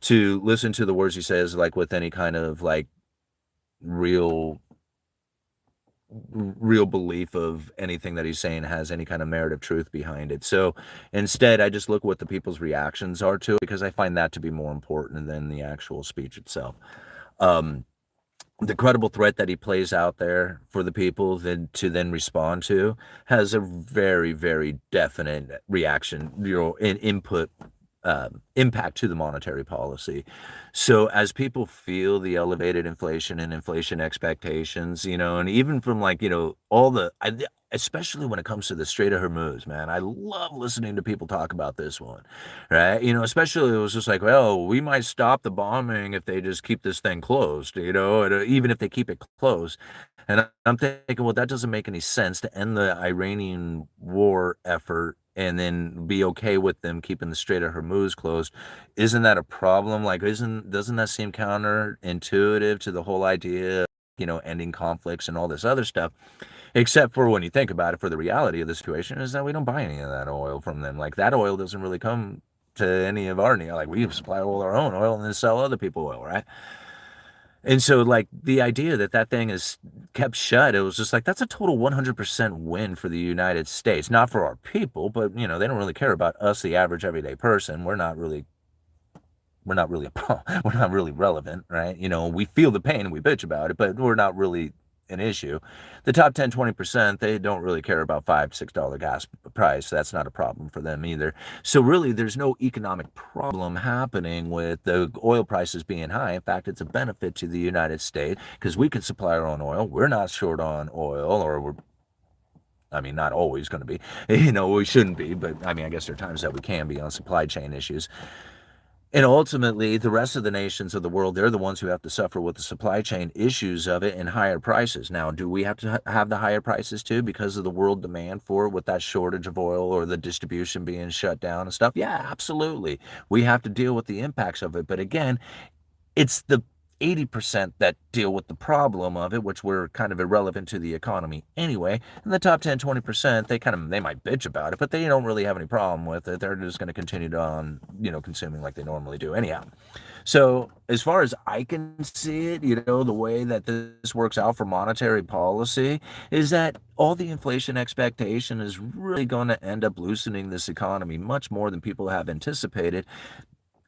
to listen to the words he says, like, with any kind of, like, real belief of anything that he's saying has any kind of merit of truth behind it. So instead, I just look what the people's reactions are to it, because I find that to be more important than the actual speech itself. The credible threat that he plays out there for the people to then respond to has a very, very definite reaction, input, impact to the monetary policy. So as people feel the elevated inflation and inflation expectations, and even from, like, especially when it comes to the Strait of Hormuz, man, I love listening to people talk about this one, right? Especially it was just like, well, we might stop the bombing if they just keep this thing closed, and, even if they keep it closed. And I'm thinking, well, that doesn't make any sense to end the Iranian war effort and then be okay with them keeping the Strait of Hormuz closed. Isn't that a problem? Like, doesn't that seem counterintuitive to the whole idea of, ending conflicts and all this other stuff? Except for when you think about it, for the reality of the situation is that we don't buy any of that oil from them. Like, that oil doesn't really come to any of our need. Like, we supply all our own oil and then sell other people oil, right? And so, like, the idea that thing is kept shut, it was just like, that's a total 100% win for the United States. Not for our people, but, they don't really care about us, the average everyday person. We're not really we're not really relevant, right? We feel the pain and we bitch about it, but we're not really an issue. The top 10, 20%, they don't really care about $5, $6 gas price. That's not a problem for them either. So really, there's no economic problem happening with the oil prices being high. In fact, it's a benefit to the United States because we can supply our own oil. We're not short on oil, or I mean, not always going to be. You know, we shouldn't be, but I mean, I guess there are times that we can be on supply chain issues. And ultimately, the rest of the nations of the world, they're the ones who have to suffer with the supply chain issues of it and higher prices. Now, do we have to have the higher prices too because of the world demand for it with that shortage of oil or the distribution being shut down and stuff? Yeah, absolutely. We have to deal with the impacts of it. But again, it's the 80% that deal with the problem of it, which were kind of irrelevant to the economy anyway. And the top 10, 20%, they might bitch about it, but they don't really have any problem with it. They're just going to continue on, consuming like they normally do anyhow. So as far as I can see it, the way that this works out for monetary policy is that all the inflation expectation is really going to end up loosening this economy much more than people have anticipated.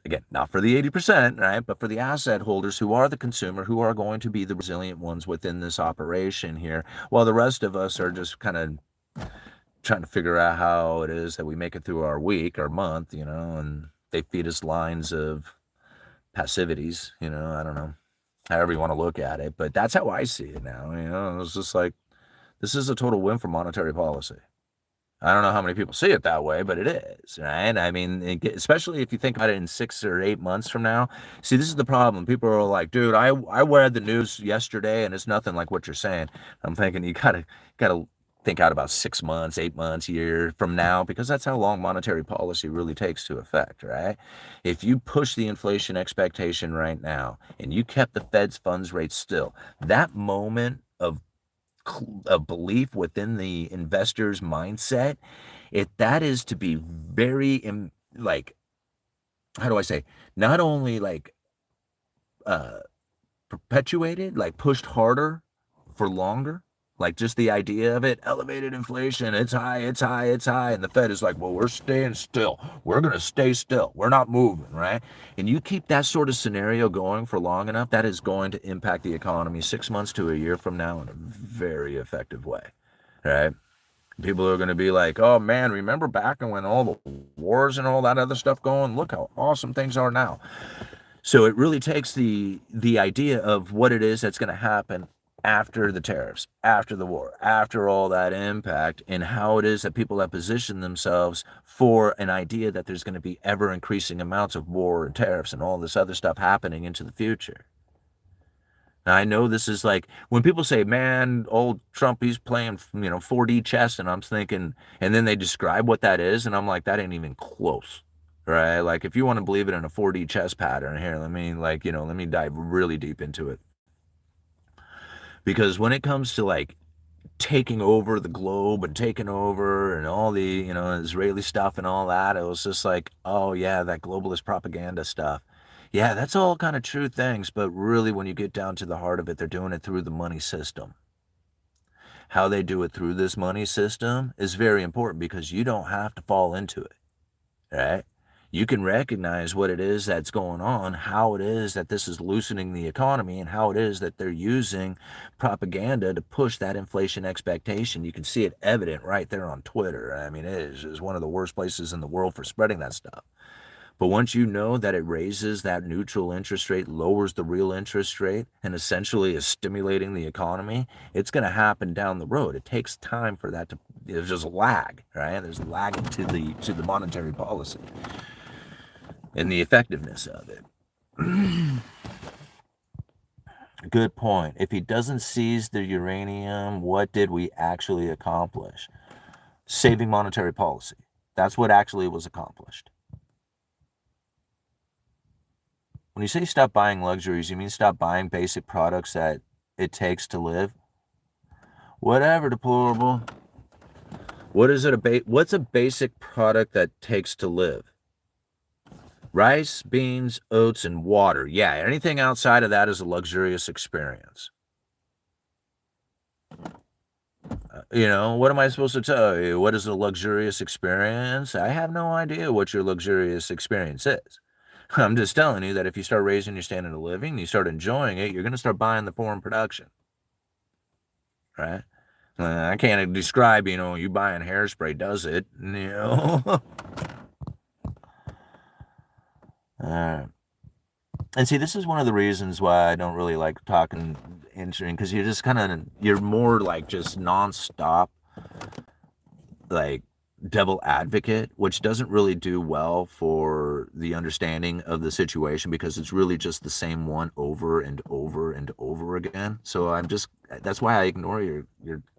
Again, not for the 80%, right? But for the asset holders who are the consumer, who are going to be the resilient ones within this operation here, while the rest of us are just kind of trying to figure out how it is that we make it through our week, our month, and they feed us lines of passivities, I don't know, however you want to look at it. But that's how I see it now, it's just like, this is a total win for monetary policy. I don't know how many people see it that way, but it is, right? I mean, especially if you think about it in 6 or 8 months from now. See, this is the problem. People are like, dude, I read the news yesterday and it's nothing like what you're saying. I'm thinking you gotta think out about 6 months, 8 months, year from now, because that's how long monetary policy really takes to affect, right? If you push the inflation expectation right now and you kept the Fed's funds rate still, that moment of a belief within the investor's mindset, if that is to be very like, how do I say, not only like uh perpetuated, like pushed harder for longer, like just the idea of it, elevated inflation, it's high, it's high, it's high, and the Fed is like, well, we're staying still, we're going to stay still, we're not moving, right? And you keep that sort of scenario going for long enough, that is going to impact the economy 6 months to a year from now in a very effective way, right? People are going to be like, oh man, remember back when all the wars and all that other stuff going, look how awesome things are now. So it really takes the idea of what it is that's going to happen after the tariffs, after the war, after all that impact, and how it is that people have positioned themselves for an idea that there's going to be ever increasing amounts of war and tariffs and all this other stuff happening into the future. Now, I know this is like when people say, man, old Trump, he's playing, 4D chess, and I'm thinking, and then they describe what that is, and I'm like, that ain't even close. Right? Like, if you want to believe it in a 4D chess pattern, here, let me dive really deep into it. Because when it comes to like taking over the globe and taking over and all the, Israeli stuff and all that, it was just like, oh yeah, that globalist propaganda stuff. Yeah, that's all kind of true things, but really when you get down to the heart of it, they're doing it through the money system. How they do it through this money system is very important because you don't have to fall into it, right? You can recognize what it is that's going on, how it is that this is loosening the economy, and how it is that they're using propaganda to push that inflation expectation. You can see it evident right there on Twitter. I mean, it is one of the worst places in the world for spreading that stuff. But once you know that it raises that neutral interest rate, lowers the real interest rate, and essentially is stimulating the economy, it's going to happen down the road. It takes time for that to, there's just lag, right? There's lag to the monetary policy and the effectiveness of it. Good point. If he doesn't seize the uranium, what did we actually accomplish? Saving monetary policy. That's what actually was accomplished. When you say stop buying luxuries, you mean stop buying basic products that it takes to live? Whatever, deplorable. What's a basic product that takes to live? Rice, beans, oats, and water. Yeah, anything outside of that is a luxurious experience. What am I supposed to tell you? What is a luxurious experience? I have no idea what your luxurious experience is. I'm just telling you that if you start raising your standard of living, you start enjoying it, you're going to start buying the foreign production. Right? I can't describe, you buying hairspray does it, And see, this is one of the reasons why I don't really like talking entering, because you're just you're more like just nonstop like devil advocate, which doesn't really do well for the understanding of the situation because it's really just the same one over and over and over again. So that's why I ignore your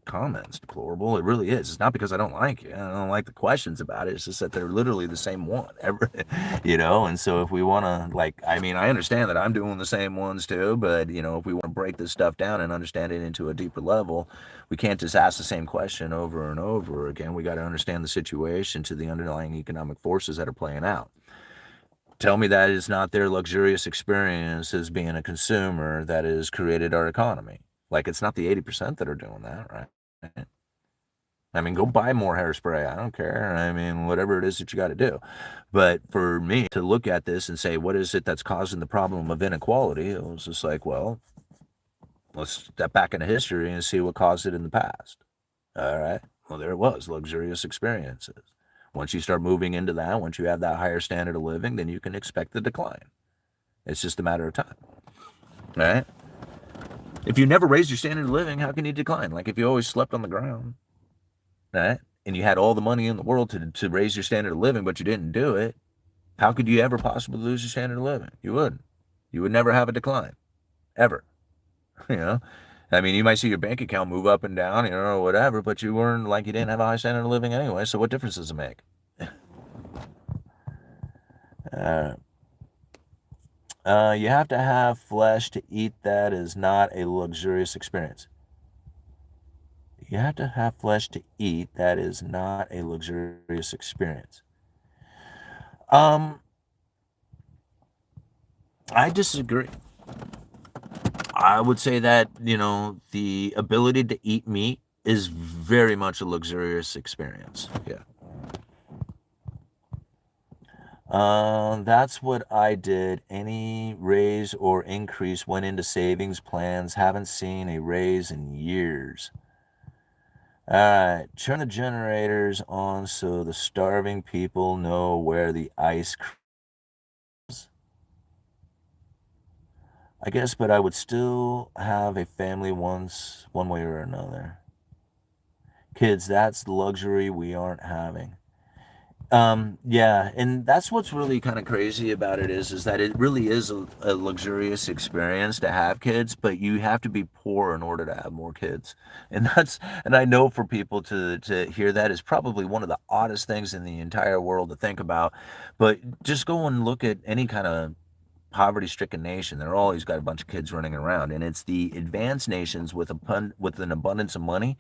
comments, deplorable. It really is. It's not because I don't like you. I don't like the questions about it. It's just that they're literally the same one ever, and so if we want to, like, I mean, I understand that I'm doing the same ones too, but if we want to break this stuff down and understand it into a deeper level, we can't just ask the same question over and over again. We got to understand the situation to the underlying economic forces that are playing out. Tell me that it's not their luxurious experience as being a consumer that has created our economy. Like, it's not the 80% that are doing that, right? I mean, go buy more hairspray. I don't care. I mean, whatever it is that you got to do. But for me to look at this and say, what is it that's causing the problem of inequality? It was just like, well, let's step back into history and see what caused it in the past. All right. Well, there it was, luxurious experiences. Once you start moving into that, once you have that higher standard of living, then you can expect the decline. It's just a matter of time. All right. If you never raise your standard of living, how can you decline? Like if you always slept on the ground, right? And you had all the money in the world to raise your standard of living, but you didn't do it, how could you ever possibly lose your standard of living? You wouldn't. You would never have a decline, ever. You know, I mean, you might see your bank account move up and down, or whatever, but you weren't like you didn't have a high standard of living anyway. So what difference does it make? Uh, you have to have flesh to eat. That is not a luxurious experience. You have to have flesh to eat. That is not a luxurious experience. I disagree. I would say that, the ability to eat meat is very much a luxurious experience. Yeah. That's what I did. Any raise or increase went into savings plans. Haven't seen a raise in years. All right, turn the generators on so the starving people know where the ice cream is. I guess, but I would still have a family once, one way or another. Kids, that's the luxury we aren't having. Yeah, and that's what's really kind of crazy about it is that it really is a luxurious experience to have kids, but you have to be poor in order to have more kids. And I know for people to hear that is probably one of the oddest things in the entire world to think about. But just go and look at any kind of poverty-stricken nation. They're always got a bunch of kids running around, and it's the advanced nations with an abundance of money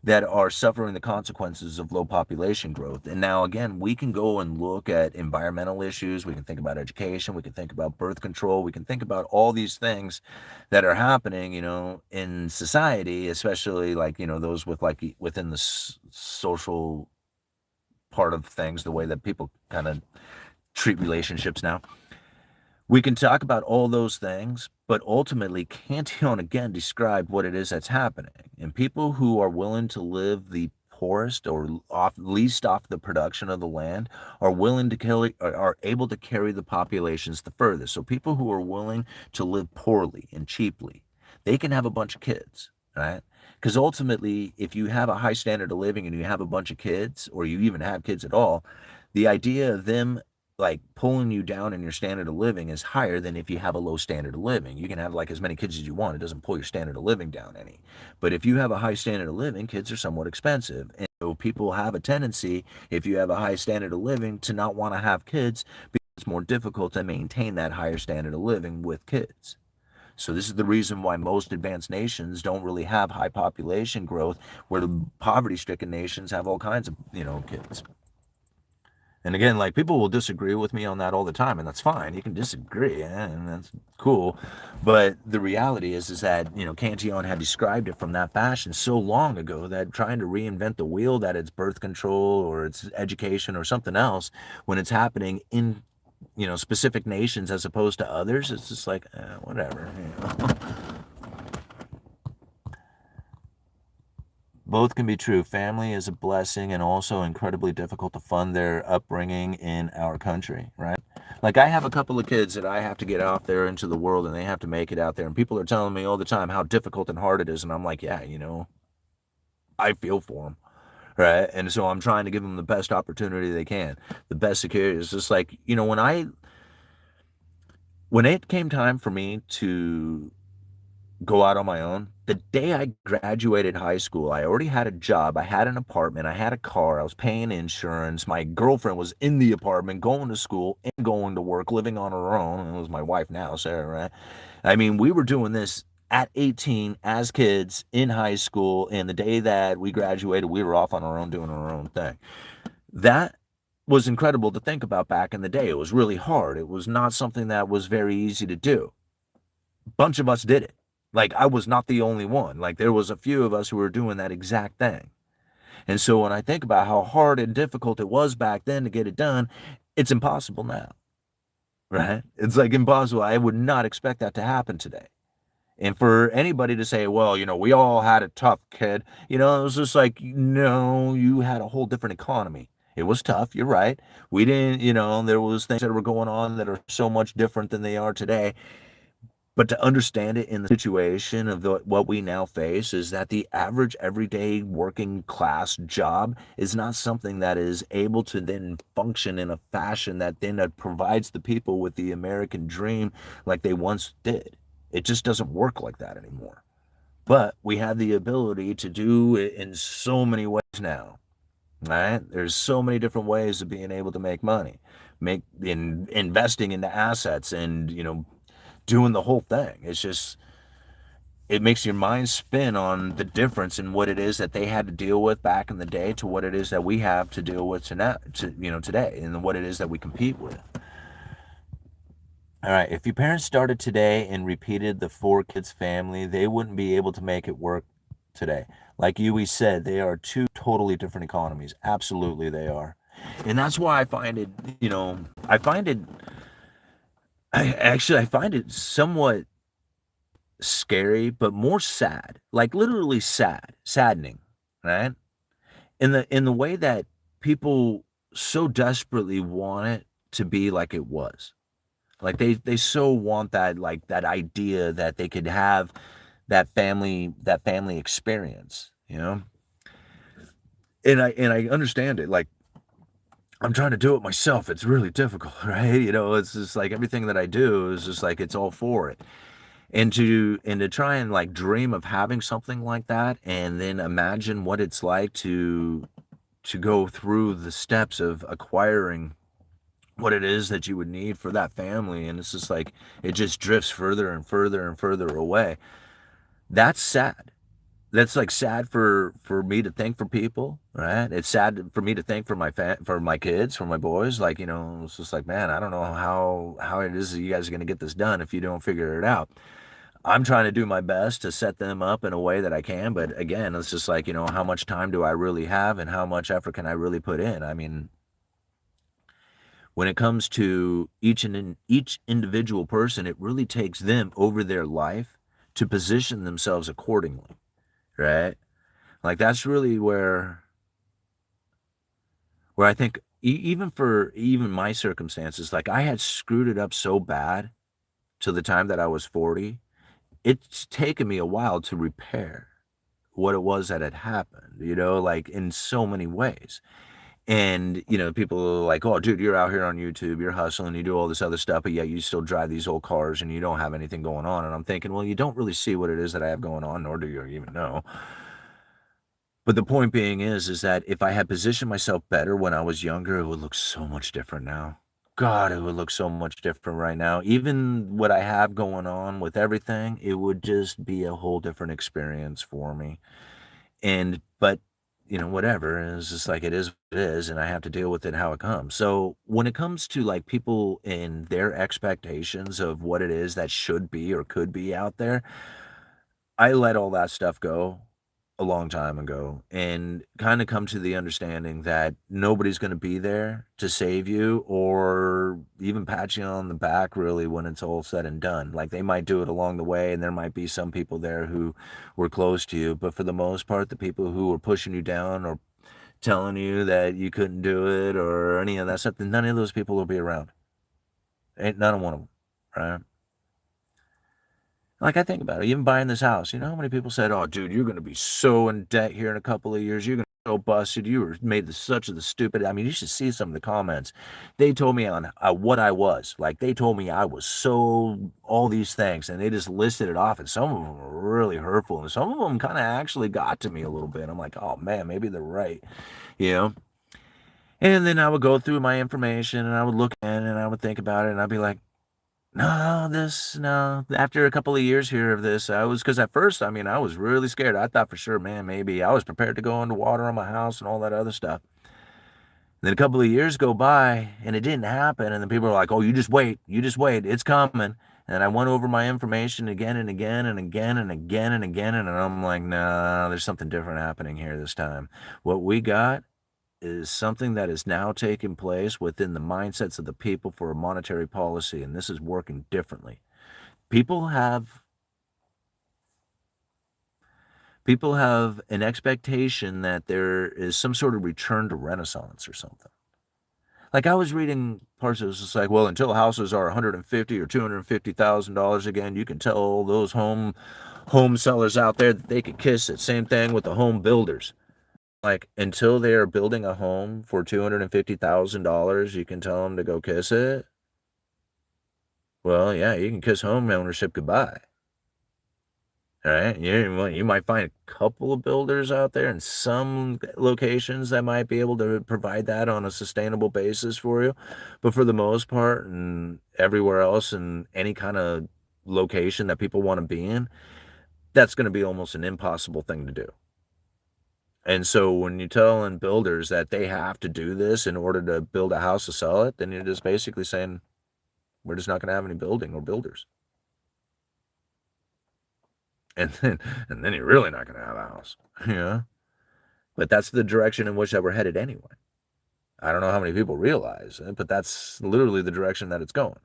that are suffering the consequences of low population growth. And now, again, we can go and look at environmental issues. We can think about education. We can think about birth control. We can think about all these things that are happening, in society, especially like those with like within the social part of things, the way that people kind of treat relationships now. We can talk about all those things, but ultimately, Cantillon again described what it is that's happening. And people who are willing to live the poorest or least off the production of the land are willing to are able to carry the populations the furthest. So people who are willing to live poorly and cheaply, they can have a bunch of kids, right? Because ultimately, if you have a high standard of living and you have a bunch of kids, or you even have kids at all, the idea of them like pulling you down in your standard of living is higher than if you have a low standard of living. You can have like as many kids as you want. It doesn't pull your standard of living down any. But if you have a high standard of living, kids are somewhat expensive. And so people have a tendency, if you have a high standard of living, to not want to have kids because it's more difficult to maintain that higher standard of living with kids. So this is the reason why most advanced nations don't really have high population growth, where the poverty-stricken nations have all kinds of, kids. And again, like people will disagree with me on that all the time, and that's fine. You can disagree, and that's cool. But the reality is that Cantillon had described it from that fashion so long ago that trying to reinvent the wheel, that it's birth control or it's education or something else, when it's happening in specific nations as opposed to others, it's just like whatever. Both can be true. Family is a blessing and also incredibly difficult to fund their upbringing in our country, right? Like I have a couple of kids that I have to get out there into the world and they have to make it out there. And people are telling me all the time how difficult and hard it is. And I'm like, yeah, I feel for them, right? And so I'm trying to give them the best opportunity they can, the best security. It's just like, when it came time for me to go out on my own, the day I graduated high school, I already had a job, I had an apartment, I had a car, I was paying insurance. My girlfriend was in the apartment, going to school and going to work, living on her own. It was my wife now, Sarah, right? I mean, we were doing this at 18 as kids in high school, and the day that we graduated, we were off on our own doing our own thing. That was incredible to think about back in the day. It was really hard. It was not something that was very easy to do. Bunch of us did it. Like, I was not the only one. Like, there was a few of us who were doing that exact thing. And so when I think about how hard and difficult it was back then to get it done, it's impossible now, right? It's like impossible. I would not expect that to happen today. And for anybody to say, well, we all had it tough, kid, it was just like, no, you had a whole different economy. It was tough. You're right. We didn't, there was things that were going on that are so much different than they are today. But to understand it in the situation of what we now face is that the average everyday working class job is not something that is able to then function in a fashion that then provides the people with the American dream like they once did. It just doesn't work like that anymore. But we have the ability to do it in so many ways now, right? There's so many different ways of being able to make money, investing into assets and, doing the whole thing. It's just, it makes your mind spin on the difference in what it is that they had to deal with back in the day to what it is that we have to deal with today, and what it is that we compete with. All right, if your parents started today and repeated the four kids family, they wouldn't be able to make it work today. Like we said, they are two totally different economies. Absolutely, they are. And that's why I find it, I find it, I find it somewhat scary, but more sad, like literally saddening, right? In the way that people so desperately want it to be like it was. Like they so want that, like that idea that they could have that family experience. And I understand it. Like, I'm trying to do it myself. It's really difficult, right? It's just like everything that I do is just like it's all for it. And to try and like dream of having something like that and then imagine what it's like to go through the steps of acquiring what it is that you would need for that family, and it's just like it just drifts further and further and further away. That's sad. That's like sad for me to think, for people, right? It's sad for me to think for my kids, for my boys. Like, it's just like, man, I don't know how it is that you guys are going to get this done if you don't figure it out. I'm trying to do my best to set them up in a way that I can, but again, it's just like, how much time do I really have and how much effort can I really put in? I mean, when it comes to each individual person, it really takes them over their life to position themselves accordingly, right? Like, that's really where I think, even for even my circumstances, like I had screwed it up so bad to the time that I was 40. It's taken me a while to repair what it was that had happened, like in so many ways. And, people are like, oh, dude, you're out here on YouTube, you're hustling, you do all this other stuff, but yet you still drive these old cars and you don't have anything going on. And I'm thinking, well, you don't really see what it is that I have going on, nor do you even know. But the point being is that if I had positioned myself better when I was younger, it would look so much different now. God, it would look so much different right now. Even what I have going on with everything, it would just be a whole different experience for me. But whatever. It's just like it is what it is, and I have to deal with it how it comes. So when it comes to like people and their expectations of what it is that should be or could be out there, I let all that stuff go a long time ago and kind of come to the understanding that nobody's going to be there to save you or even pat you on the back really when it's all said and done. Like, they might do it along the way, and there might be some people there who were close to you, but for the most part, the people who were pushing you down or telling you that you couldn't do it or any of that stuff, then none of those people will be around. Ain't none of one of them, right? Like, I think about it, even buying this house, you know how many people said, "Oh, dude, you're gonna be so in debt here in a couple of years. You're gonna be so busted. You were made such of the stupid." I mean, you should see some of the comments. They told me on what I was. Like, they told me I was so all these things, and they just listed it off. And some of them were really hurtful, and some of them kind of actually got to me a little bit. I'm like, oh man, maybe they're right, you know. And then I would go through my information, and I would look in, and I would think about it, and I'd be like, no, no. After a couple of years here of this, I was, because at first, I mean, I was really scared. I thought for sure, man, maybe I was prepared to go underwater on my house and all that other stuff. Then a couple of years go by and it didn't happen. And then people are like, oh, you just wait, it's coming. And I went over my information again and again and again and again and again. And I'm like, nah, there's something different happening here this time. What we got is something that is now taking place within the mindsets of the people for a monetary policy, and this is working differently. People have people have an expectation that there is some sort of return to Renaissance or something. Like I was reading parts of it's like, well, until houses are 150 or $250,000 again, you can tell those home sellers out there that they could kiss it. Same thing with the home builders. Like until they are building a home for $250,000, you can tell them to go kiss it. Well, yeah, you can kiss home ownership goodbye. All right, you might find a couple of builders out there in some locations that might be able to provide that on a sustainable basis for you, but for the most part, and everywhere else, in any kind of location that people want to be in, that's going to be almost an impossible thing to do. And so when you tell builders that they have to do this in order to build a house to sell it, then you're just basically saying we're just not going to have any building or builders. And then you're really not going to have a house, you know? But that's the direction in which that we're headed anyway. I don't know how many people realize it, but that's literally the direction that it's going.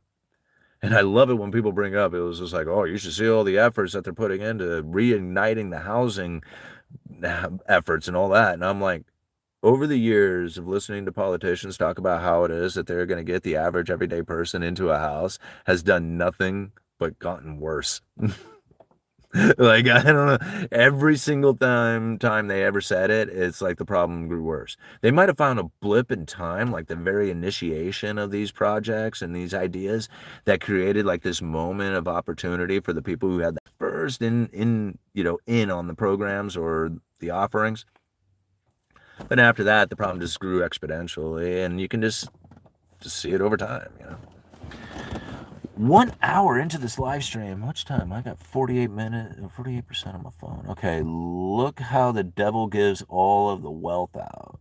And I love it when people bring up, it was just like, oh, you should see all the efforts that they're putting into reigniting the housing efforts and all that. And I'm like, over the years of listening to politicians talk about how it is that they're going to get the average everyday person into a house has done nothing but gotten worse. Like I don't know, every single time they ever said it, it's like the problem grew worse. They might have found a blip in time, like the very initiation of these projects and these ideas that created like this moment of opportunity for the people who had the first in on the programs or the offerings. But after that, the problem just grew exponentially, and you can just see it over time, 1 hour into this live stream. Much time? I got 48 minutes, 48% on my phone. Okay, look how the devil gives all of the wealth out.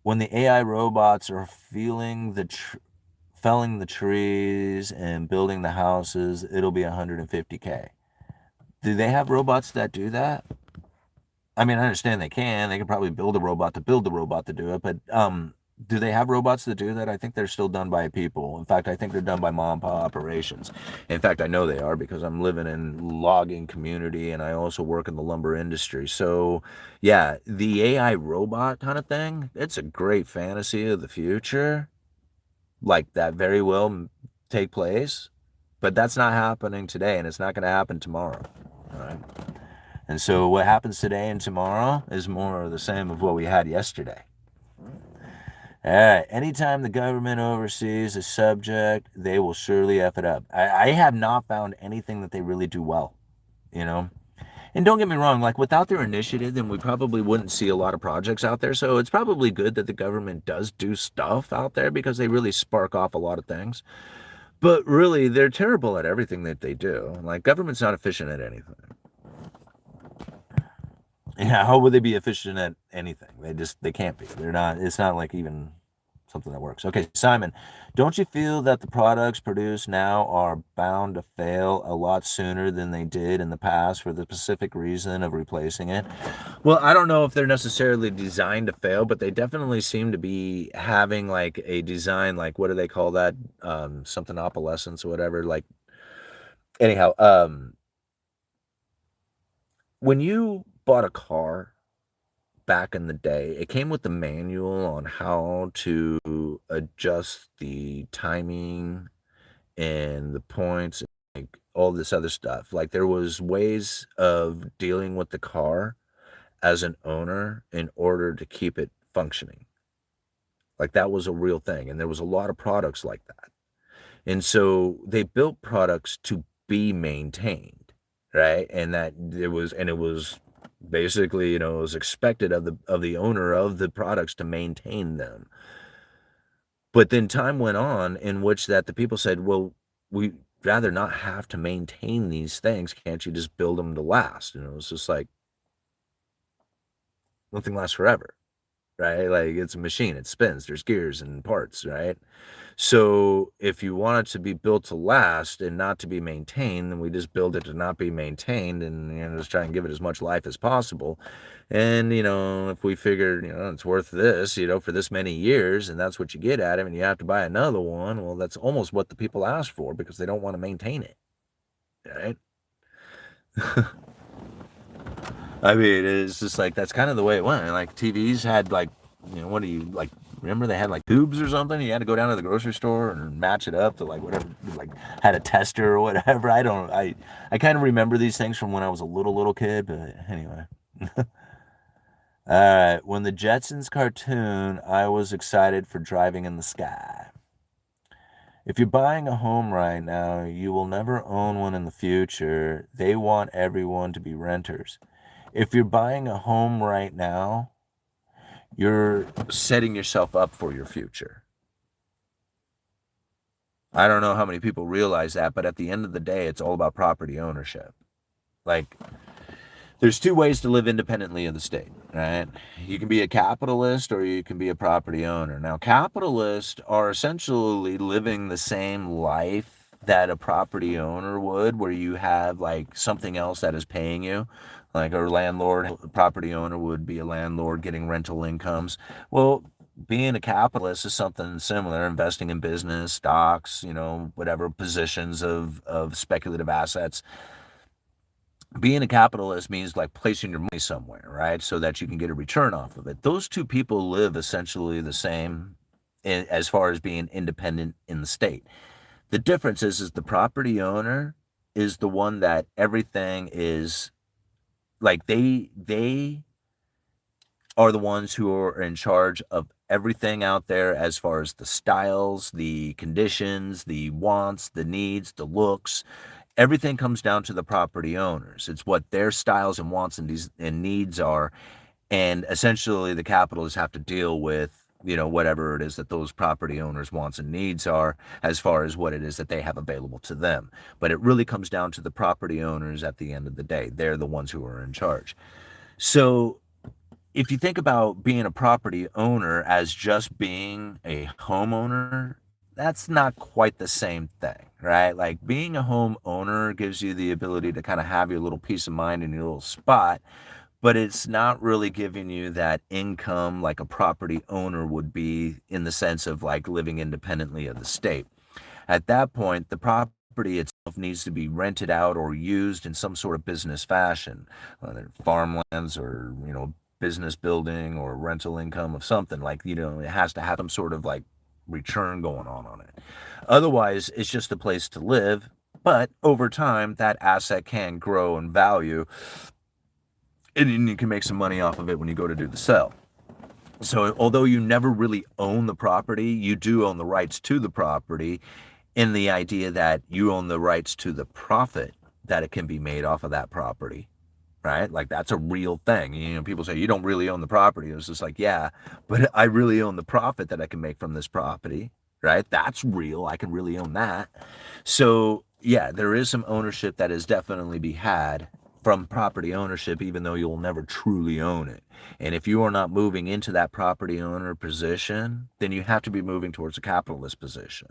When the AI robots are felling the trees and building the houses, it'll be 150K. Do they have robots that do that? I mean, I understand they can. They can probably build a robot to build the robot to do it, but do they have robots that do that? I think they're still done by people. In fact, I think they're done by mom and pop operations. In fact, I know they are because I'm living in logging community and I also work in the lumber industry. So, yeah, the AI robot kind of thing, it's a great fantasy of the future. Like that very well take place, but that's not happening today and it's not going to happen tomorrow. All right. And so what happens today and tomorrow is more of the same of what we had yesterday. All right. Anytime the government oversees a subject, they will surely F it up. I have not found anything that they really do well, you know? And don't get me wrong, like without their initiative, then we probably wouldn't see a lot of projects out there. So it's probably good that the government does do stuff out there because they really spark off a lot of things. But really, they're terrible at everything that they do. Like government's not efficient at anything. Yeah, how would they be efficient at anything? They can't be. They're not. It's not like even something that works. Okay, Simon, don't you feel that the products produced now are bound to fail a lot sooner than they did in the past for the specific reason of replacing it? Well, I don't know if they're necessarily designed to fail, but they definitely seem to be having like a design, like what do they call that? Something obsolescence or whatever. Like anyhow, when you bought a car back in the day, it came with the manual on how to adjust the timing and the points like all this other stuff. Like there was ways of dealing with the car as an owner in order to keep it functioning. Like that was a real thing. And there was a lot of products like that. And so they built products to be maintained, right? And it was basically, it was expected of the owner of the products to maintain them. But then time went on in which that the people said, well, we rather not have to maintain these things. Can't you just build them to last? And it was just like, nothing lasts forever, right? Like it's a machine, it spins, there's gears and parts, right? So if you want it to be built to last and not to be maintained, then we just build it to not be maintained and just try and give it as much life as possible. And if we figure it's worth this, for this many years, and that's what you get at it, and you have to buy another one, well, that's almost what the people ask for because they don't want to maintain it, right? I mean, it's just like that's kind of the way it went. Like TVs had like, what do you like? Remember they had like tubes or something? You had to go down to the grocery store and match it up to like whatever, like had a tester or whatever. I kind of remember these things from when I was a little kid, but anyway. All right, when the Jetsons cartoon, I was excited for driving in the sky. If you're buying a home right now, you will never own one in the future. They want everyone to be renters. If you're buying a home right now, you're setting yourself up for your future. I don't know how many people realize that, but at the end of the day, it's all about property ownership. Like, there's two ways to live independently of the state, right? You can be a capitalist or you can be a property owner. Now, capitalists are essentially living the same life that a property owner would, where you have like something else that is paying you. Like a landlord, a property owner would be a landlord getting rental incomes. Well, being a capitalist is something similar, investing in business, stocks, whatever positions of speculative assets. Being a capitalist means like placing your money somewhere, right? So that you can get a return off of it. Those two people live essentially the same as far as being independent in the state. The difference is the property owner is the one that everything is like they are the ones who are in charge of everything out there as far as the styles, the conditions, the wants, the needs, the looks. Everything comes down to the property owners. It's what their styles and wants and needs are. And essentially, the capitalists have to deal with, whatever it is that those property owners' wants and needs are as far as what it is that they have available to them. But it really comes down to the property owners at the end of the day. They're the ones who are in charge. So if you think about being a property owner as just being a homeowner, that's not quite the same thing, right? Like being a homeowner gives you the ability to kind of have your little peace of mind in your little spot, but it's not really giving you that income like a property owner would be in the sense of like living independently of the state. At that point, the property itself needs to be rented out or used in some sort of business fashion, whether farmlands or, business building or rental income of something like, it has to have some sort of like return going on it. Otherwise, it's just a place to live. But over time, that asset can grow in value and you can make some money off of it when you go to do the sell. So although you never really own the property, you do own the rights to the property in the idea that you own the rights to the profit that it can be made off of that property, right? Like that's a real thing. People say you don't really own the property. It's just like, yeah, but I really own the profit that I can make from this property, right? That's real. I can really own that. So yeah, there is some ownership that is definitely be had from property ownership, even though you'll never truly own it. And if you are not moving into that property owner position, then you have to be moving towards a capitalist position.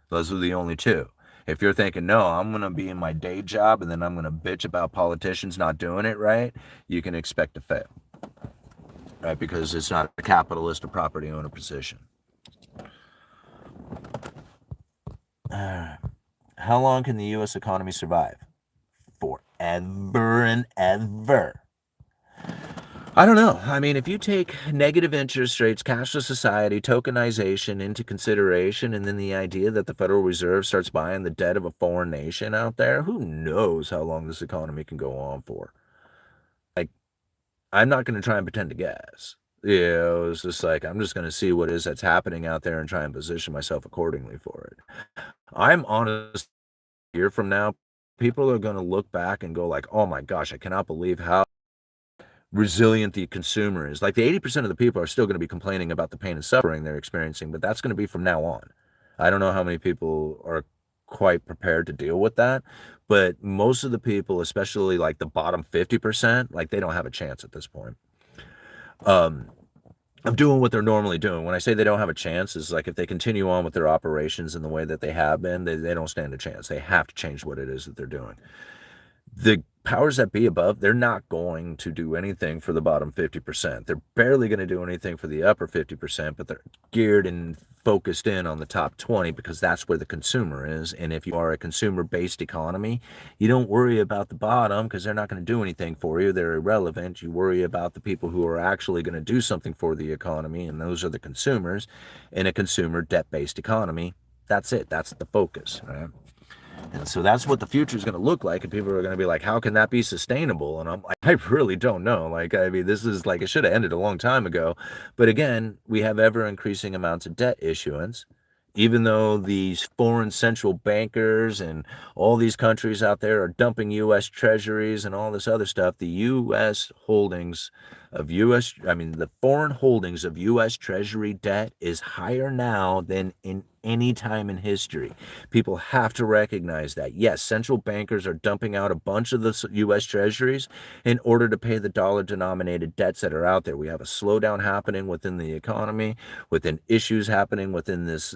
Those are the only two. If you're thinking, no, I'm going to be in my day job and then I'm going to bitch about politicians not doing it right, you can expect to fail, right? Because it's not a capitalist or property owner position. How long can the U.S. economy survive? Forever and ever. I don't know. I mean, if you take negative interest rates, cashless society, tokenization into consideration, and then the idea that the Federal Reserve starts buying the debt of a foreign nation out there, who knows how long this economy can go on for? Like, I'm not going to try and pretend to guess. Yeah, it was just like, I'm just going to see what is that's happening out there and try and position myself accordingly for it. I'm honest, a year from now, people are going to look back and go like, oh my gosh, I cannot believe how resilient the consumer is. Like the 80% of the people are still going to be complaining about the pain and suffering they're experiencing, but that's going to be from now on. I don't know how many people are quite prepared to deal with that, but most of the people, especially like the bottom 50%, like they don't have a chance at this point. Um, I'm doing what they're normally doing. When I say they don't have a chance, is like if they continue on with their operations in the way that they have been, they don't stand a chance. They have to change what it is that they're doing. The powers that be above, they're not going to do anything for the bottom 50%. They're barely going to do anything for the upper 50%, but they're geared and focused in on the top 20 because that's where the consumer is. And if you are a consumer-based economy, you don't worry about the bottom because they're not going to do anything for you. They're irrelevant. You worry about the people who are actually going to do something for the economy, and those are the consumers. In a consumer debt-based economy, that's it. That's the focus, right? And so that's what the future is going to look like. And people are going to be like, how can that be sustainable? And I'm like, I really don't know. Like, I mean, this is like, it should have ended a long time ago. But again, we have ever increasing amounts of debt issuance. Even though these foreign central bankers and all these countries out there are dumping U.S. treasuries and all this other stuff, the U.S. holdings of U.S., I mean, the foreign holdings of U.S. Treasury debt is higher now than in any time in history. People have to recognize that. Yes, central bankers are dumping out a bunch of the U.S. treasuries in order to pay the dollar denominated debts that are out there. We have a slowdown happening within the economy, within issues happening within this,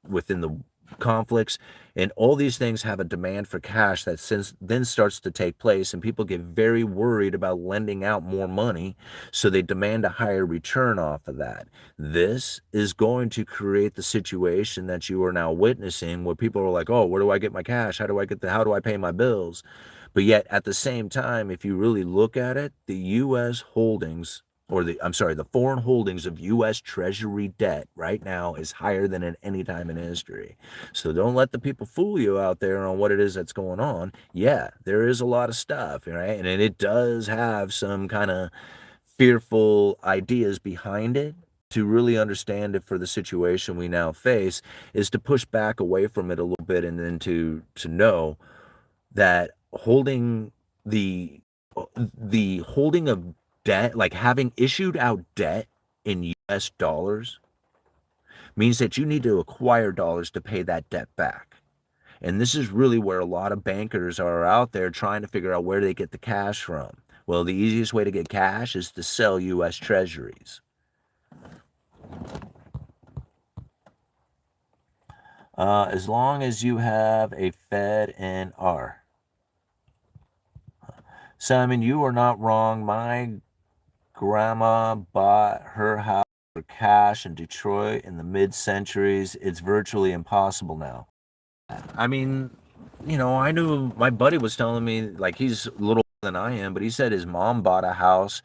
within the conflicts, and all these things have a demand for cash that since then starts to take place, and people get very worried about lending out more money, so they demand a higher return off of that. This is going to create the situation that you are now witnessing where people are like, oh, where do I get my cash? How do I pay my bills? But yet at the same time, if you really look at it, the US holdings, or the foreign holdings of US Treasury debt right now is higher than at any time in history. So don't let the people fool you out there on what it is that's going on. Yeah, there is a lot of stuff, right? And it does have some kind of fearful ideas behind it. To really understand it for the situation we now face is to push back away from it a little bit, and then to know that the the holding of debt, like having issued out debt in US dollars, means that you need to acquire dollars to pay that debt back. And this is really where a lot of bankers are out there trying to figure out where they get the cash from. Well, the easiest way to get cash is to sell US treasuries. As long as you have a Fed and R. Simon, you are not wrong. My grandma bought her house for cash in Detroit in the mid-centuries. It's virtually impossible now. I mean, I knew my buddy was telling me, like, he's a little older than I am, but he said his mom bought a house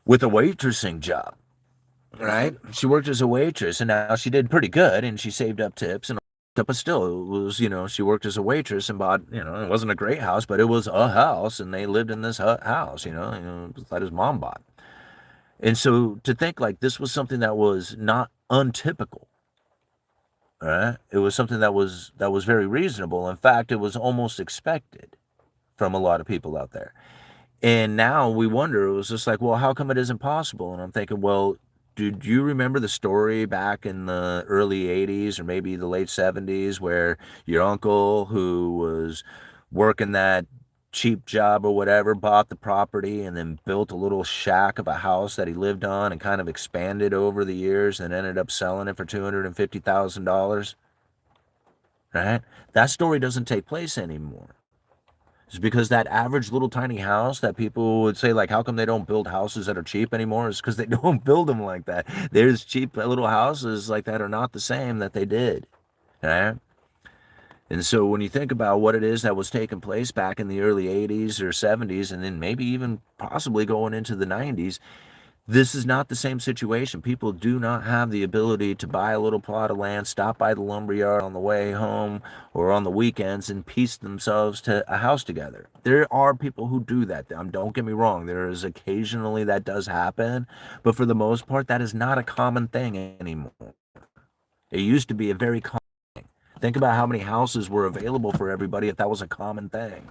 with a waitressing job, right? She worked as a waitress, and now she did pretty good, and she saved up tips and all that, but still, it was, she worked as a waitress and bought, it wasn't a great house, but it was a house, and they lived in this house, that his mom bought. And so to think like this was something that was not untypical, right? It was something that was very reasonable. In fact, it was almost expected from a lot of people out there. And now we wonder, it was just like, well, how come it isn't possible? And I'm thinking, well, did you remember the story back in the early 80s or maybe the late 70s where your uncle, who was working that cheap job or whatever, bought the property and then built a little shack of a house that he lived on and kind of expanded over the years and ended up selling it for $250,000? Right? That story doesn't take place anymore. It's because that average little tiny house that people would say, like, how come they don't build houses that are cheap anymore? Is because they don't build them like that. There's cheap little houses like that are not the same that they did. Right? And so when you think about what it is that was taking place back in the early 80s or 70s, and then maybe even possibly going into the 90s, this is not the same situation. People do not have the ability to buy a little plot of land, stop by the lumberyard on the way home or on the weekends and piece themselves to a house together. There are people who do that. Don't get me wrong, there is occasionally that does happen, but for the most part, that is not a common thing anymore. It used to be a very common thing. Think about how many houses were available for everybody if that was a common thing.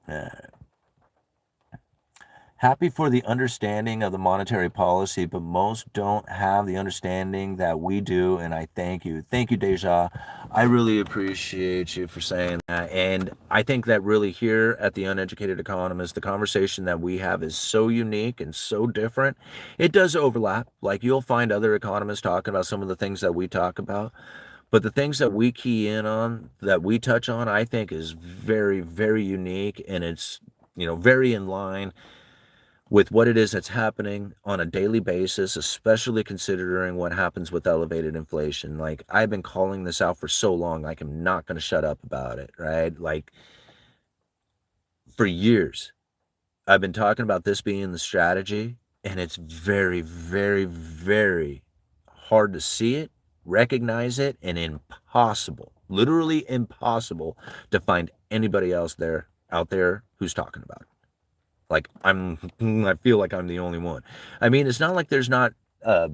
Uh, Happy for the understanding of the monetary policy, but most don't have the understanding that we do, and I thank you. Thank you, Deja. I really appreciate you for saying that. And I think that really here at the Uneducated Economist, the conversation that we have is so unique and so different. It does overlap. Like you'll find other economists talking about some of the things that we talk about. But the things that we key in on, that we touch on, I think is very, very unique, and it's, very in line with what it is that's happening on a daily basis, especially considering what happens with elevated inflation. Like, I've been calling this out for so long, like, I'm not going to shut up about it, right? Like, for years, I've been talking about this being the strategy, and it's very, very, very hard to see it, recognize it, and impossible, literally impossible to find anybody else out there who's talking about it. Like I feel like I'm the only one. I mean, it's not like there's not uh,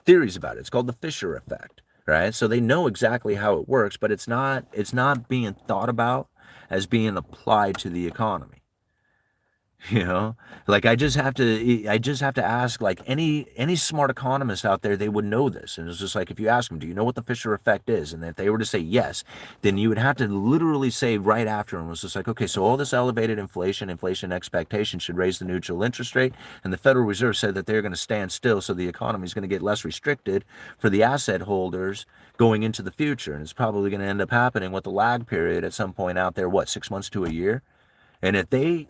theories about it. It's called the Fisher effect, right? So they know exactly how it works, but it's not being thought about as being applied to the economy. You know, like I just have to ask, like, any smart economist out there, they would know this. And it's just like, if you ask them, do you know what the Fisher effect is? And if they were to say yes, then you would have to literally say right after them, it was just like, okay, so all this elevated inflation expectation should raise the neutral interest rate, and the Federal Reserve said that they're going to stand still, so the economy is going to get less restricted for the asset holders going into the future. And it's probably going to end up happening with the lag period at some point out there, what, 6 months to a year? And if they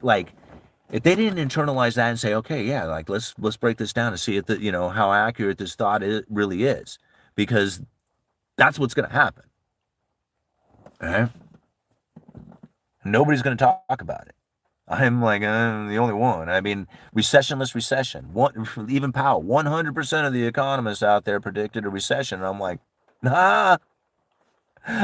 didn't internalize that and say, okay, yeah, like let's break this down and see if how accurate this thought really is, because that's what's going to happen. Right? Nobody's going to talk about it. I'm the only one. I mean, recessionless recession. Even Powell, 100% of the economists out there predicted a recession. And I'm like, nah,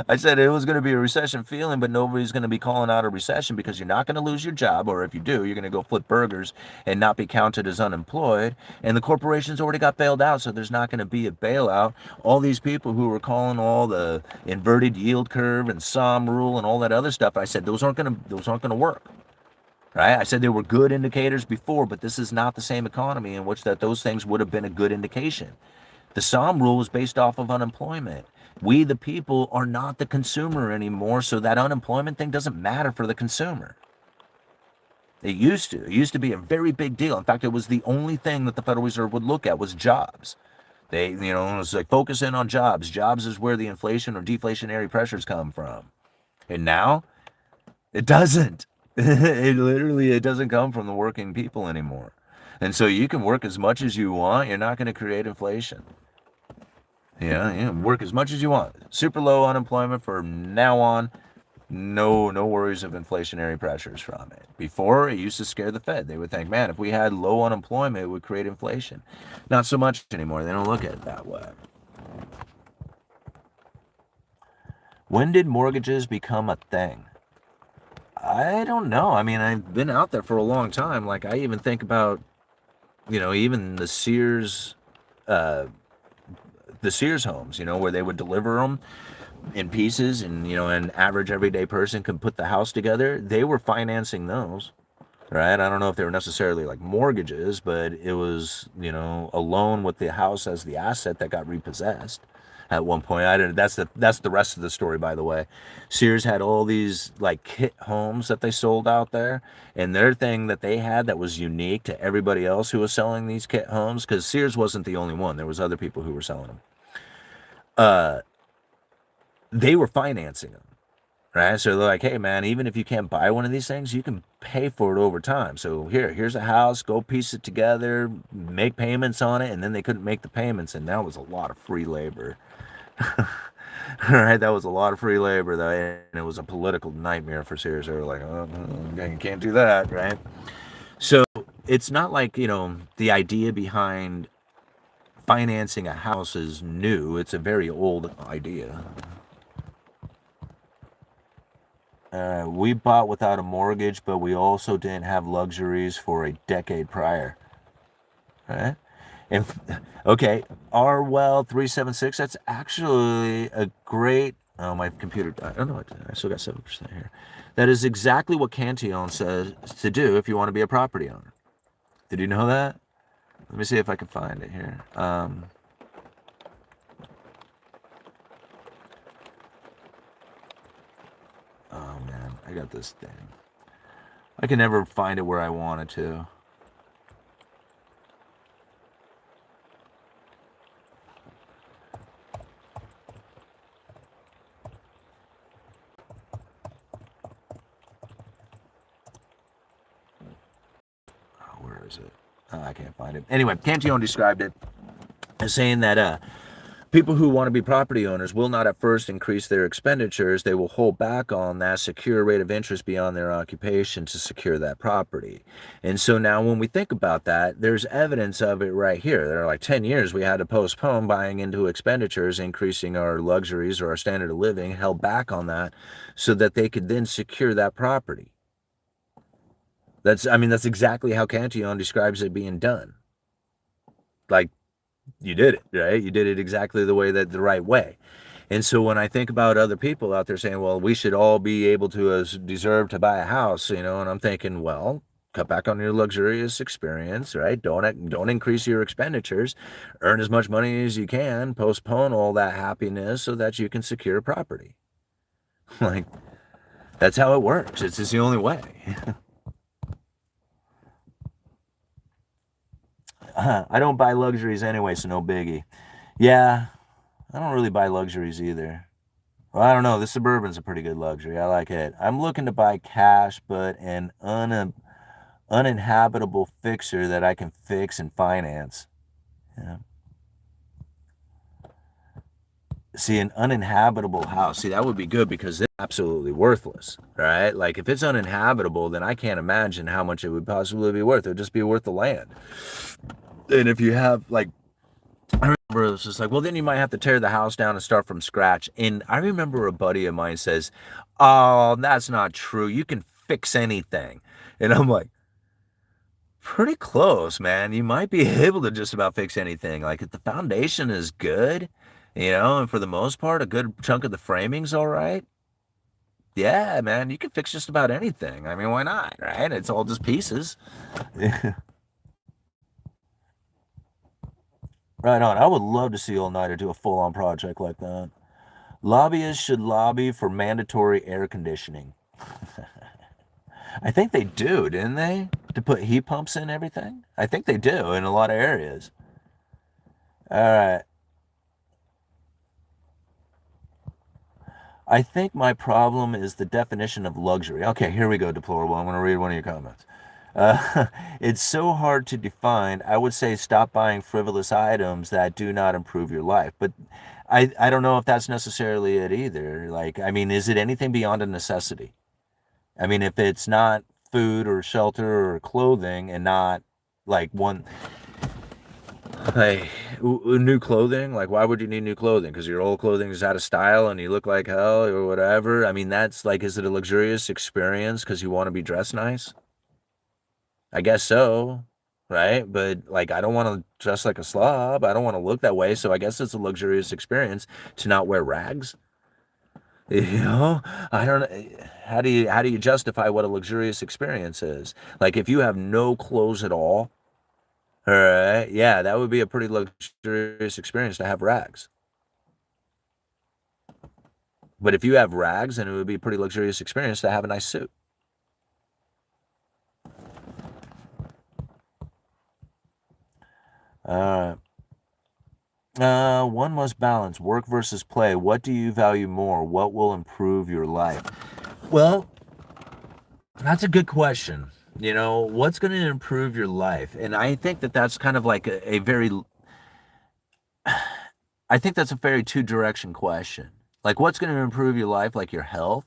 I said it was going to be a recession feeling, but nobody's going to be calling out a recession, because you're not going to lose your job, or if you do, you're going to go flip burgers and not be counted as unemployed. And the corporations already got bailed out, so there's not going to be a bailout. All these people who were calling all the inverted yield curve and SOM rule and all that other stuff, I said those aren't going to work. Right? I said they were good indicators before, but this is not the same economy in which that those things would have been a good indication. The SOM rule is based off of unemployment. We, the people, are not the consumer anymore, so that unemployment thing doesn't matter for the consumer. It used to. It used to be a very big deal. In fact, it was the only thing that the Federal Reserve would look at was jobs. It was like, focus in on jobs. Jobs is where the inflation or deflationary pressures come from. And now, it doesn't. It doesn't come from the working people anymore. And so you can work as much as you want. You're not going to create inflation. Yeah, work as much as you want. Super low unemployment from now on. No worries of inflationary pressures from it. Before, it used to scare the Fed. They would think, man, if we had low unemployment, it would create inflation. Not so much anymore. They don't look at it that way. When did mortgages become a thing? I don't know. I mean, I've been out there for a long time. Like, I even think about, even uh, the Sears homes, where they would deliver them in pieces, and an average everyday person could put the house together. They were financing those, right? I don't know if they were necessarily like mortgages, but it was, a loan with the house as the asset that got repossessed at one point. I didn't that's the rest of the story, by the way. Sears had all these like kit homes that they sold out there, and their thing that they had that was unique to everybody else who was selling these kit homes, because Sears wasn't the only one, there was other people who were selling them. They were financing them, right? So they're like, hey man, even if you can't buy one of these things, you can pay for it over time. So here's a house, go piece it together, make payments on it. And then they couldn't make the payments, and that was a lot of free labor. All right, that was a lot of free labor, though, and it was a political nightmare for Sears. They were like, oh, you can't do that, right? So it's not like, the idea behind financing a house is new. It's a very old idea. We bought without a mortgage, but we also didn't have luxuries for a decade prior. Right? And okay, Rwell 376. That's actually a great. Oh, my computer died. Oh no, I still got 7% here. That is exactly what Cantillon says to do if you want to be a property owner. Did you know that? Let me see if I can find it here. Oh man, I got this thing. I can never find it where I wanted to. Oh, where is it? Oh, I can't find it. Anyway, Cantillon described it as saying that people who want to be property owners will not at first increase their expenditures. They will hold back on that secure rate of interest beyond their occupation to secure that property. And so now when we think about that, there's evidence of it right here. There are like 10 years we had to postpone buying into expenditures, increasing our luxuries or our standard of living, held back on that so that they could then secure that property. That's exactly how Cantillon describes it being done. Like, you did it, right? You did it exactly the right way. And so when I think about other people out there saying, well, we should all be able to deserve to buy a house, and I'm thinking, well, cut back on your luxurious experience, right? Don't increase your expenditures. Earn as much money as you can. Postpone all that happiness so that you can secure property. Like, that's how it works. It's just the only way. I don't buy luxuries anyway, so no biggie. Yeah, I don't really buy luxuries either. Well, I don't know. The Suburban's a pretty good luxury. I like it. I'm looking to buy cash, but an uninhabitable fixer that I can fix and finance. Yeah. See, an uninhabitable house. See, that would be good because it's absolutely worthless, right? Like if it's uninhabitable, then I can't imagine how much it would possibly be worth. It would just be worth the land. And if you have like I remember it was just like, well, then you might have to tear the house down and start from scratch. And I remember a buddy of mine says, oh, that's not true. You can fix anything. And I'm like, pretty close, man. You might be able to just about fix anything. Like if the foundation is good, and for the most part, a good chunk of the framing's all right. Yeah, man, you can fix just about anything. I mean, why not, right? It's all just pieces. Right on. I would love to see All Nighter do a full-on project like that. Lobbyists should lobby for mandatory air conditioning. I think they do, didn't they? To put heat pumps in everything? I think they do in a lot of areas. All right. I think my problem is the definition of luxury. Okay, here we go, deplorable. I'm going to read one of your comments. Uh, it's so hard to define. I would say stop buying frivolous items that do not improve your life. But I don't know if that's necessarily it either. Like, I mean, is it anything beyond a necessity? I mean, if it's not food or shelter or clothing and not like one, like new clothing, like why would you need new clothing? Because your old clothing is out of style and you look like hell or whatever. I mean, that's like, is it a luxurious experience because you want to be dressed nice? I guess so, right? But like, I don't want to dress like a slob. I don't want to look that way. So I guess it's a luxurious experience to not wear rags. You know, I don't know. How do you justify what a luxurious experience is? Like if you have no clothes at all right, yeah, that would be a pretty luxurious experience to have rags. But if you have rags, then it would be a pretty luxurious experience to have a nice suit. Uh, one must balance work versus play. What do you value more? What will improve your life? Well, that's a good question. What's going to improve your life? And I think that that's kind of like a very I think that's a very two-direction question. Like, what's going to improve your life, like your health,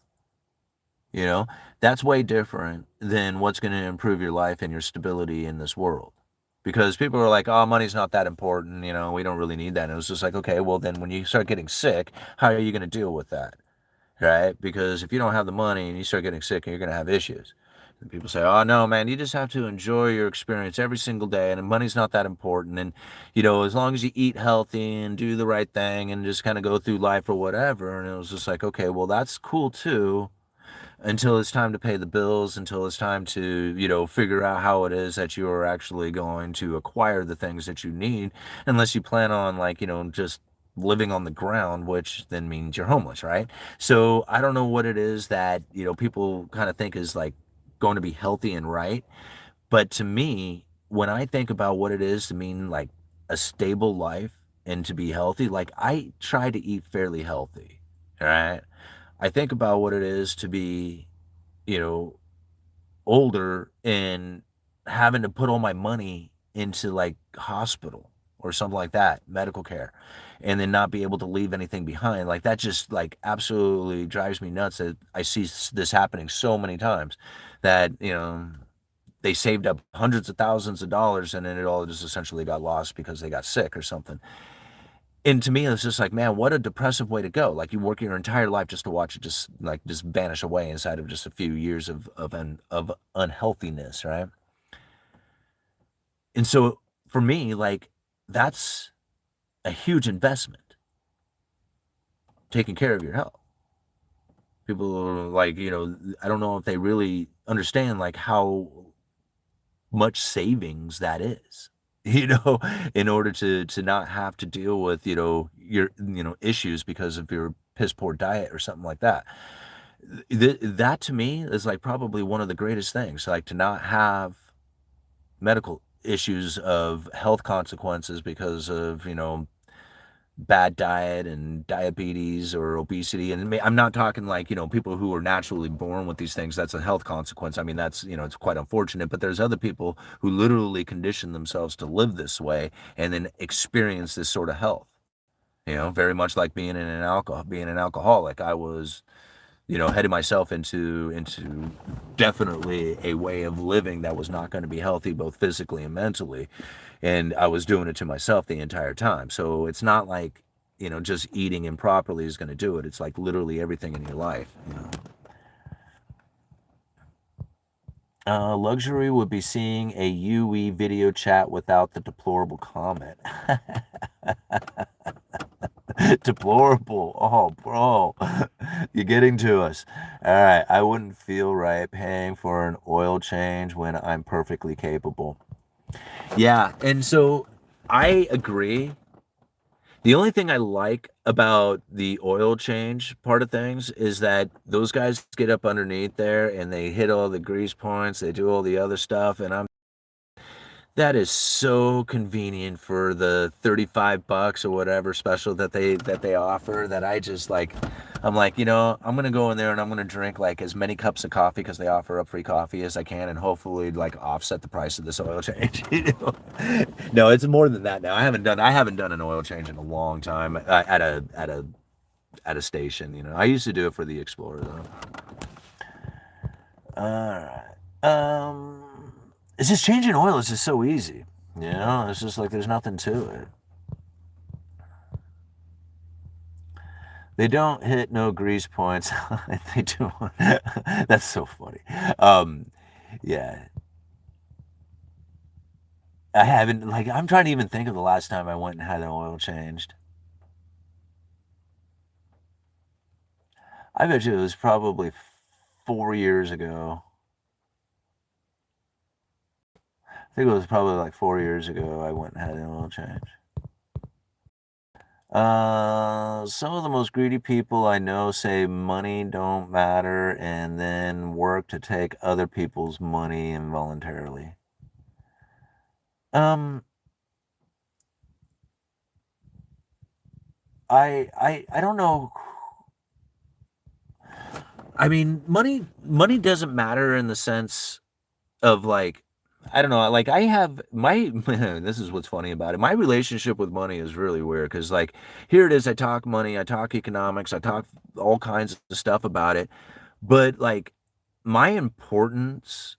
you know, that's way different than what's going to improve your life and your stability in this world. Because people are like, oh, money's not that important, we don't really need that. And it was just like, okay, well, then when you start getting sick, how are you going to deal with that? Right? Because if you don't have the money and you start getting sick, you're going to have issues. And people say, oh, no, man, you just have to enjoy your experience every single day, and money's not that important. And, as long as you eat healthy and do the right thing and just kind of go through life or whatever. And it was just like, okay, well, that's cool too, until it's time to pay the bills, until it's time to, figure out how it is that you are actually going to acquire the things that you need, unless you plan on, like, just living on the ground, which then means you're homeless, right? So I don't know what it is that, people kind of think is like going to be healthy and right. But to me, when I think about what it is to mean like a stable life and to be healthy, like I try to eat fairly healthy, all right? I think about what it is to be, you know, older and having to put all my money into like hospital or something like that, medical care, and then not be able to leave anything behind. Like that just like absolutely drives me nuts that I see this happening so many times that, they saved up hundreds of thousands of dollars and then it all just essentially got lost because they got sick or something. And to me, it's just like, man, what a depressive way to go. Like you work your entire life just to watch it just vanish away inside of just a few years of unhealthiness, right? And so for me, like that's a huge investment, taking care of your health. People are like, I don't know if they really understand like how much savings that is. you know in order to not have to deal with your issues because of your piss poor diet or something like that. That to me is like probably one of the greatest things, like to not have medical issues of health consequences because of bad diet and diabetes or obesity. And I'm not talking like people who are naturally born with these things. That's a health consequence. I mean, that's it's quite unfortunate, but there's other people who literally condition themselves to live this way and then experience this sort of health. Very much like being an alcoholic. I was heading myself into definitely a way of living that was not going to be healthy, both physically and mentally. And I was doing it to myself the entire time. So it's not like, just eating improperly is going to do it. It's like literally everything in your life. Luxury would be seeing a UE video chat without the deplorable comment. Deplorable. Oh, bro. You're getting to us. All right. I wouldn't feel right paying for an oil change when I'm perfectly capable. Yeah. And so I agree. The only thing I like about the oil change part of things is that those guys get up underneath there and they hit all the grease points, they do all the other stuff, and that is so convenient for the 35 bucks or whatever special that they offer, that I just like I'm like, I'm going to go in there and I'm going to drink like as many cups of coffee, because they offer up free coffee, as I can, and hopefully like offset the price of this oil change. No, it's more than that now. I haven't done an oil change in a long time at a station. I used to do it for the Explorer though. All right. It's just changing oil is just so easy. It's just like there's nothing to it. They don't hit no grease points. They do. That's so funny. Um, yeah, I haven't. Like, I'm trying to even think of the last time I went and had an oil changed. I bet you it was probably 4 years ago. I think it was probably like 4 years ago I went and had an oil change. Some of the most greedy people I know say money don't matter and then work to take other people's money involuntarily. Um, I don't know. I mean, money doesn't matter in the sense of like I don't know. Like I have my this is what's funny about it. My relationship with money is really weird because like here it is. I talk money, I talk economics, I talk all kinds of stuff about it. But like my importance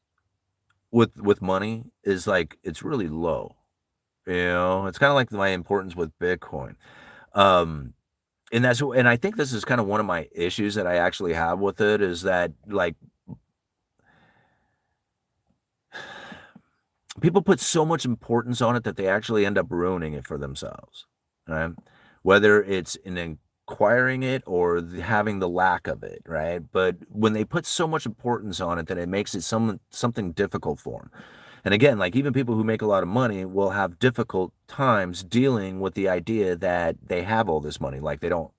with money is like it's really low. It's kind of like my importance with Bitcoin. Um, and I think this is kind of one of my issues that I actually have with it is that like people put so much importance on it that they actually end up ruining it for themselves, right? Whether it's in acquiring it or having the lack of it, right? But when they put so much importance on it that it makes it something difficult for them. And again, like even people who make a lot of money will have difficult times dealing with the idea that they have all this money, like they don't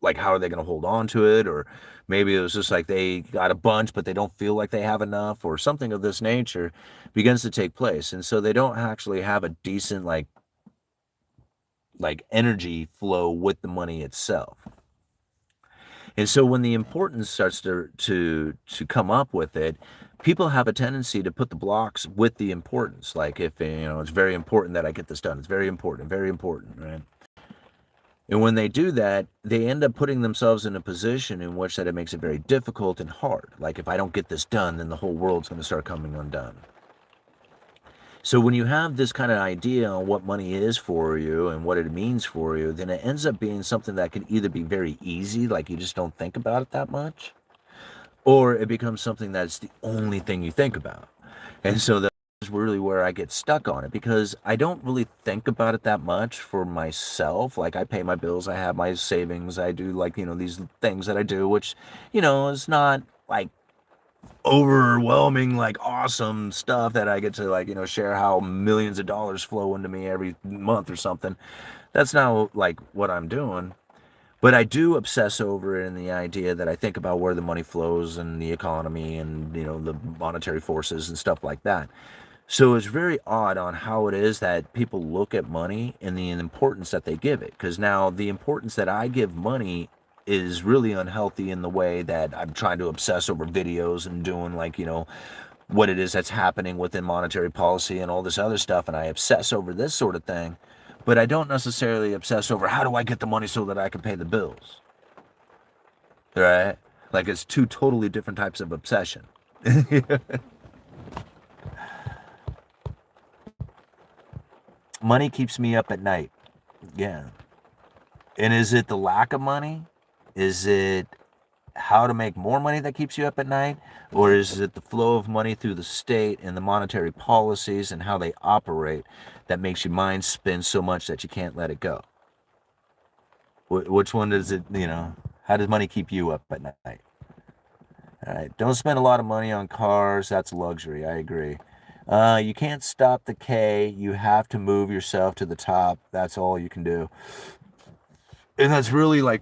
like how are they going to hold on to it, or maybe it was just like they got a bunch but they don't feel like they have enough or something of this nature begins to take place, and so they don't actually have a decent like energy flow with the money itself. And so when the importance starts to come up with it, people have a tendency to put the blocks with the importance, like if it's very important that I get this done, it's very important, right? And when they do that, they end up putting themselves in a position in which that it makes it very difficult and hard. Like if I don't get this done, then the whole world's going to start coming undone. So when you have this kind of idea on what money is for you and what it means for you, then it ends up being something that can either be very easy, like you just don't think about it that much, or it becomes something that's the only thing you think about. And so that's really where I get stuck on it because I don't really think about it that much for myself. Like I pay my bills, I have my savings, I do like, these things that I do, which, is not like overwhelming, like awesome stuff that I get to like, share how millions of dollars flow into me every month or something. That's not like what I'm doing. But I do obsess over it in the idea that I think about where the money flows and the economy and, the monetary forces and stuff like that. So it's very odd on how it is that people look at money and the importance that they give it. Because now the importance that I give money is really unhealthy in the way that I'm trying to obsess over videos and doing like, what it is that's happening within monetary policy and all this other stuff. And I obsess over this sort of thing. But I don't necessarily obsess over how do I get the money so that I can pay the bills. Right? Like it's two totally different types of obsession. Money keeps me up at night. Yeah. And is it the lack of money? Is it how to make more money that keeps you up at night? Or is it the flow of money through the state and the monetary policies and how they operate that makes your mind spin so much that you can't let it go? Which one does it, how does money keep you up at night? All right. Don't spend a lot of money on cars. That's luxury. I agree. You can't stop the K. You have to move yourself to the top. That's all you can do. And that's really like,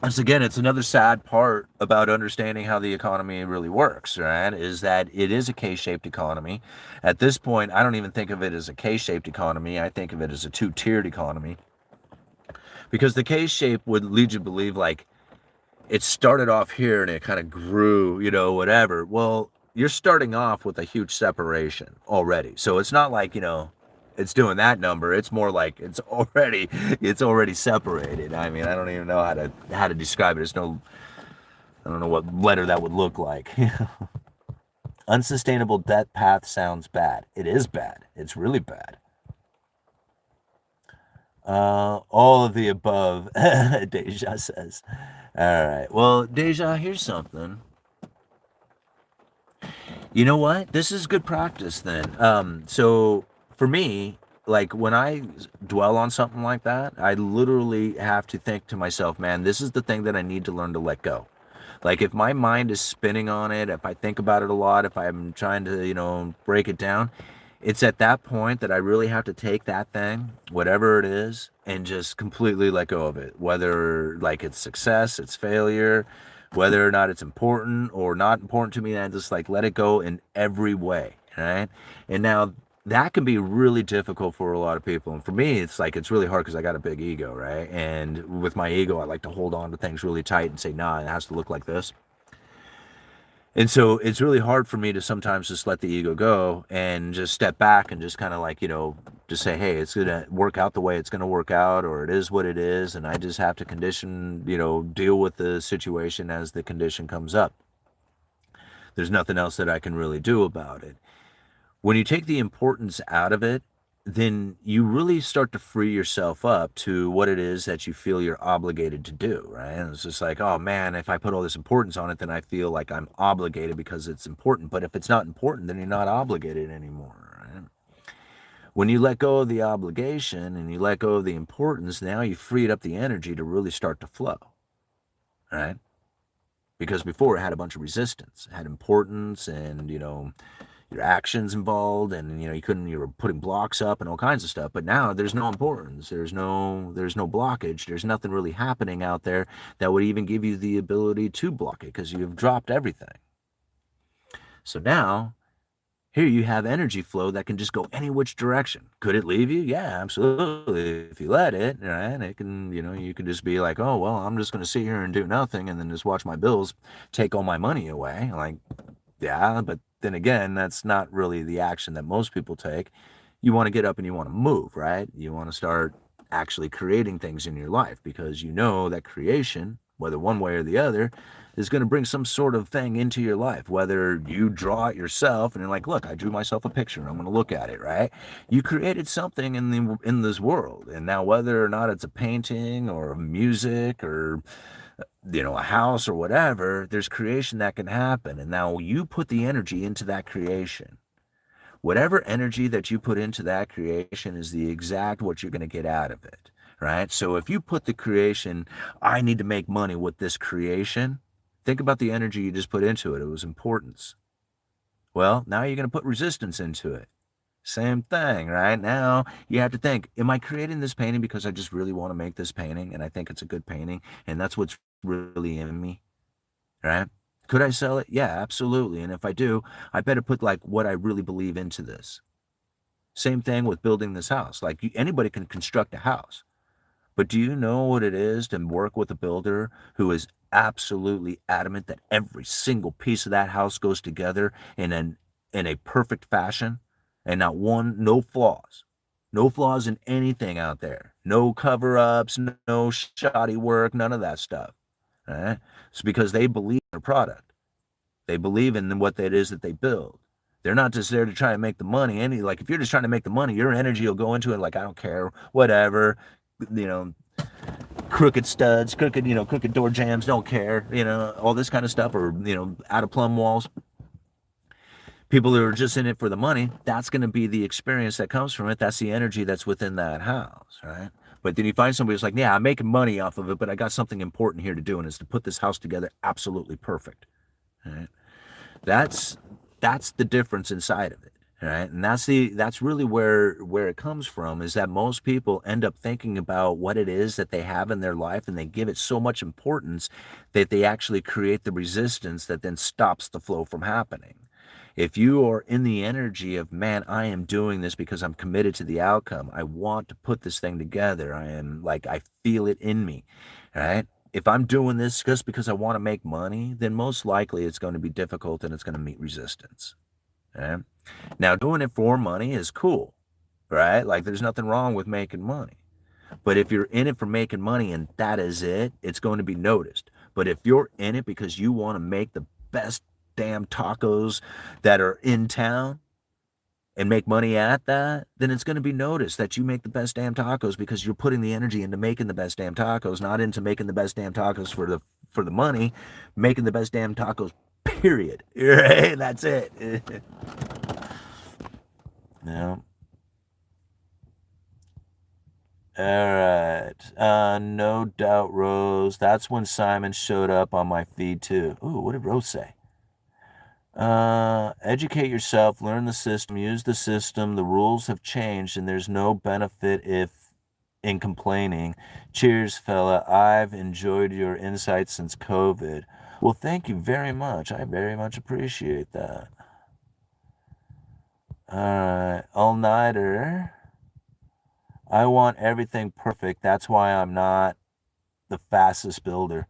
once again, it's another sad part about understanding how the economy really works, right? Is that it is a K-shaped economy. At this point, I don't even think of it as a K-shaped economy. I think of it as a two-tiered economy. Because the K-shape would lead you to believe like it started off here and it kind of grew, whatever. Well, you're starting off with a huge separation already. So it's not like, it's doing that number. It's more like it's already separated. I mean, I don't even know how to describe it. I don't know what letter that would look like. Unsustainable debt path sounds bad. It is bad. It's really bad. All of the above, Deja says. All right. Well, Deja, here's something. You know what? This is good practice then. So for me, like when I dwell on something like that, I literally have to think to myself, man, this is the thing that I need to learn to let go. Like if my mind is spinning on it, if I think about it a lot, if I'm trying to, break it down, it's at that point that I really have to take that thing, whatever it is, and just completely let go of it. Whether like it's success, it's failure, whether or not it's important or not important to me, and I just like let it go in every way, right? And now that can be really difficult for a lot of people. And for me, it's like it's really hard because I got a big ego, right? And with my ego, I like to hold on to things really tight and say, nah, it has to look like this. And so it's really hard for me to sometimes just let the ego go and just step back and just kind of like, just say, hey, it's going to work out the way it's going to work out, or it is what it is. And I just have to deal with the situation as the condition comes up. There's nothing else that I can really do about it. When you take the importance out of it, then you really start to free yourself up to what it is that you feel you're obligated to do, right? And it's just like, oh man, if I put all this importance on it, then I feel like I'm obligated because it's important. But if it's not important, then you're not obligated anymore, right? When you let go of the obligation and you let go of the importance, now you freed up the energy to really start to flow, right? Because before it had a bunch of resistance, it had importance and, your actions involved, and you were putting blocks up and all kinds of stuff. But now there's no importance, there's no blockage, there's nothing really happening out there that would even give you the ability to block it because you've dropped everything. So now here you have energy flow that can just go any which direction. Could it leave you? Yeah, absolutely. If you let it, right? It can, you can just be like, oh well, I'm just going to sit here and do nothing and then just watch my bills take all my money away. Like, yeah, but then again, that's not really the action that most people take. You want to get up and you want to move, right? You want to start actually creating things in your life because you know that creation, whether one way or the other, is going to bring some sort of thing into your life. Whether you draw it yourself and you're like, look, I drew myself a picture and I'm going to look at it, right? You created something in this world. And now whether or not it's a painting or music or a house or whatever, there's creation that can happen. And now you put the energy into that creation. Whatever energy that you put into that creation is the exact what you're going to get out of it, right? So if you put the creation, I need to make money with this creation, think about the energy you just put into it. It was importance. Well, now you're going to put resistance into it. Same thing, right? Now you have to think, am I creating this painting because I just really want to make this painting and I think it's a good painting and that's what's really in me, right? Could I sell it? Yeah, absolutely. And if I do, I better put like what I really believe into this. Same thing with building this house. Like anybody can construct a house, but do you know what it is to work with a builder who is absolutely adamant that every single piece of that house goes together in a perfect fashion and not one, no flaws. No flaws in anything out there. No cover ups, no shoddy work, none of that stuff. Right? It's because they believe in their product. They believe in what it is that they build. They're not just there to try and make the money. Like if you're just trying to make the money, your energy will go into it. Like I don't care, whatever. You know, crooked studs, crooked door jams, don't care. All this kind of stuff, or out of plumb walls. People who are just in it for the money, that's going to be the experience that comes from it. That's the energy that's within that house, right? But then you find somebody who's like, yeah, I'm making money off of it, but I got something important here to do, and it's to put this house together absolutely perfect. Right? That's that's the difference inside of it, right? And that's really where it comes from, is that most people end up thinking about what it is that they have in their life and they give it so much importance that they actually create the resistance that then stops the flow from happening. If you are in the energy of, man, I am doing this because I'm committed to the outcome. I want to put this thing together. I feel it in me, right? If I'm doing this just because I want to make money, then most likely it's going to be difficult and it's going to meet resistance. Right? Now, doing it for money is cool, right? Like there's nothing wrong with making money. But if you're in it for making money and that is it, it's going to be noticed. But if you're in it because you want to make the best damn tacos that are in town and make money at that, then it's going to be noticed that you make the best damn tacos because you're putting the energy into making the best damn tacos, not into making the best damn tacos for the money, making the best damn tacos. Period. Right? That's it. No. All right. No doubt, Rose. That's when Simon showed up on my feed too. Ooh, what did Rose say? Educate yourself, learn the system, use the system. The rules have changed, and there's no benefit if in complaining. Cheers, fella. I've enjoyed your insights since COVID. Well, thank you very much. I very much appreciate that. All right, all-nighter. I want everything perfect. That's why I'm not the fastest builder.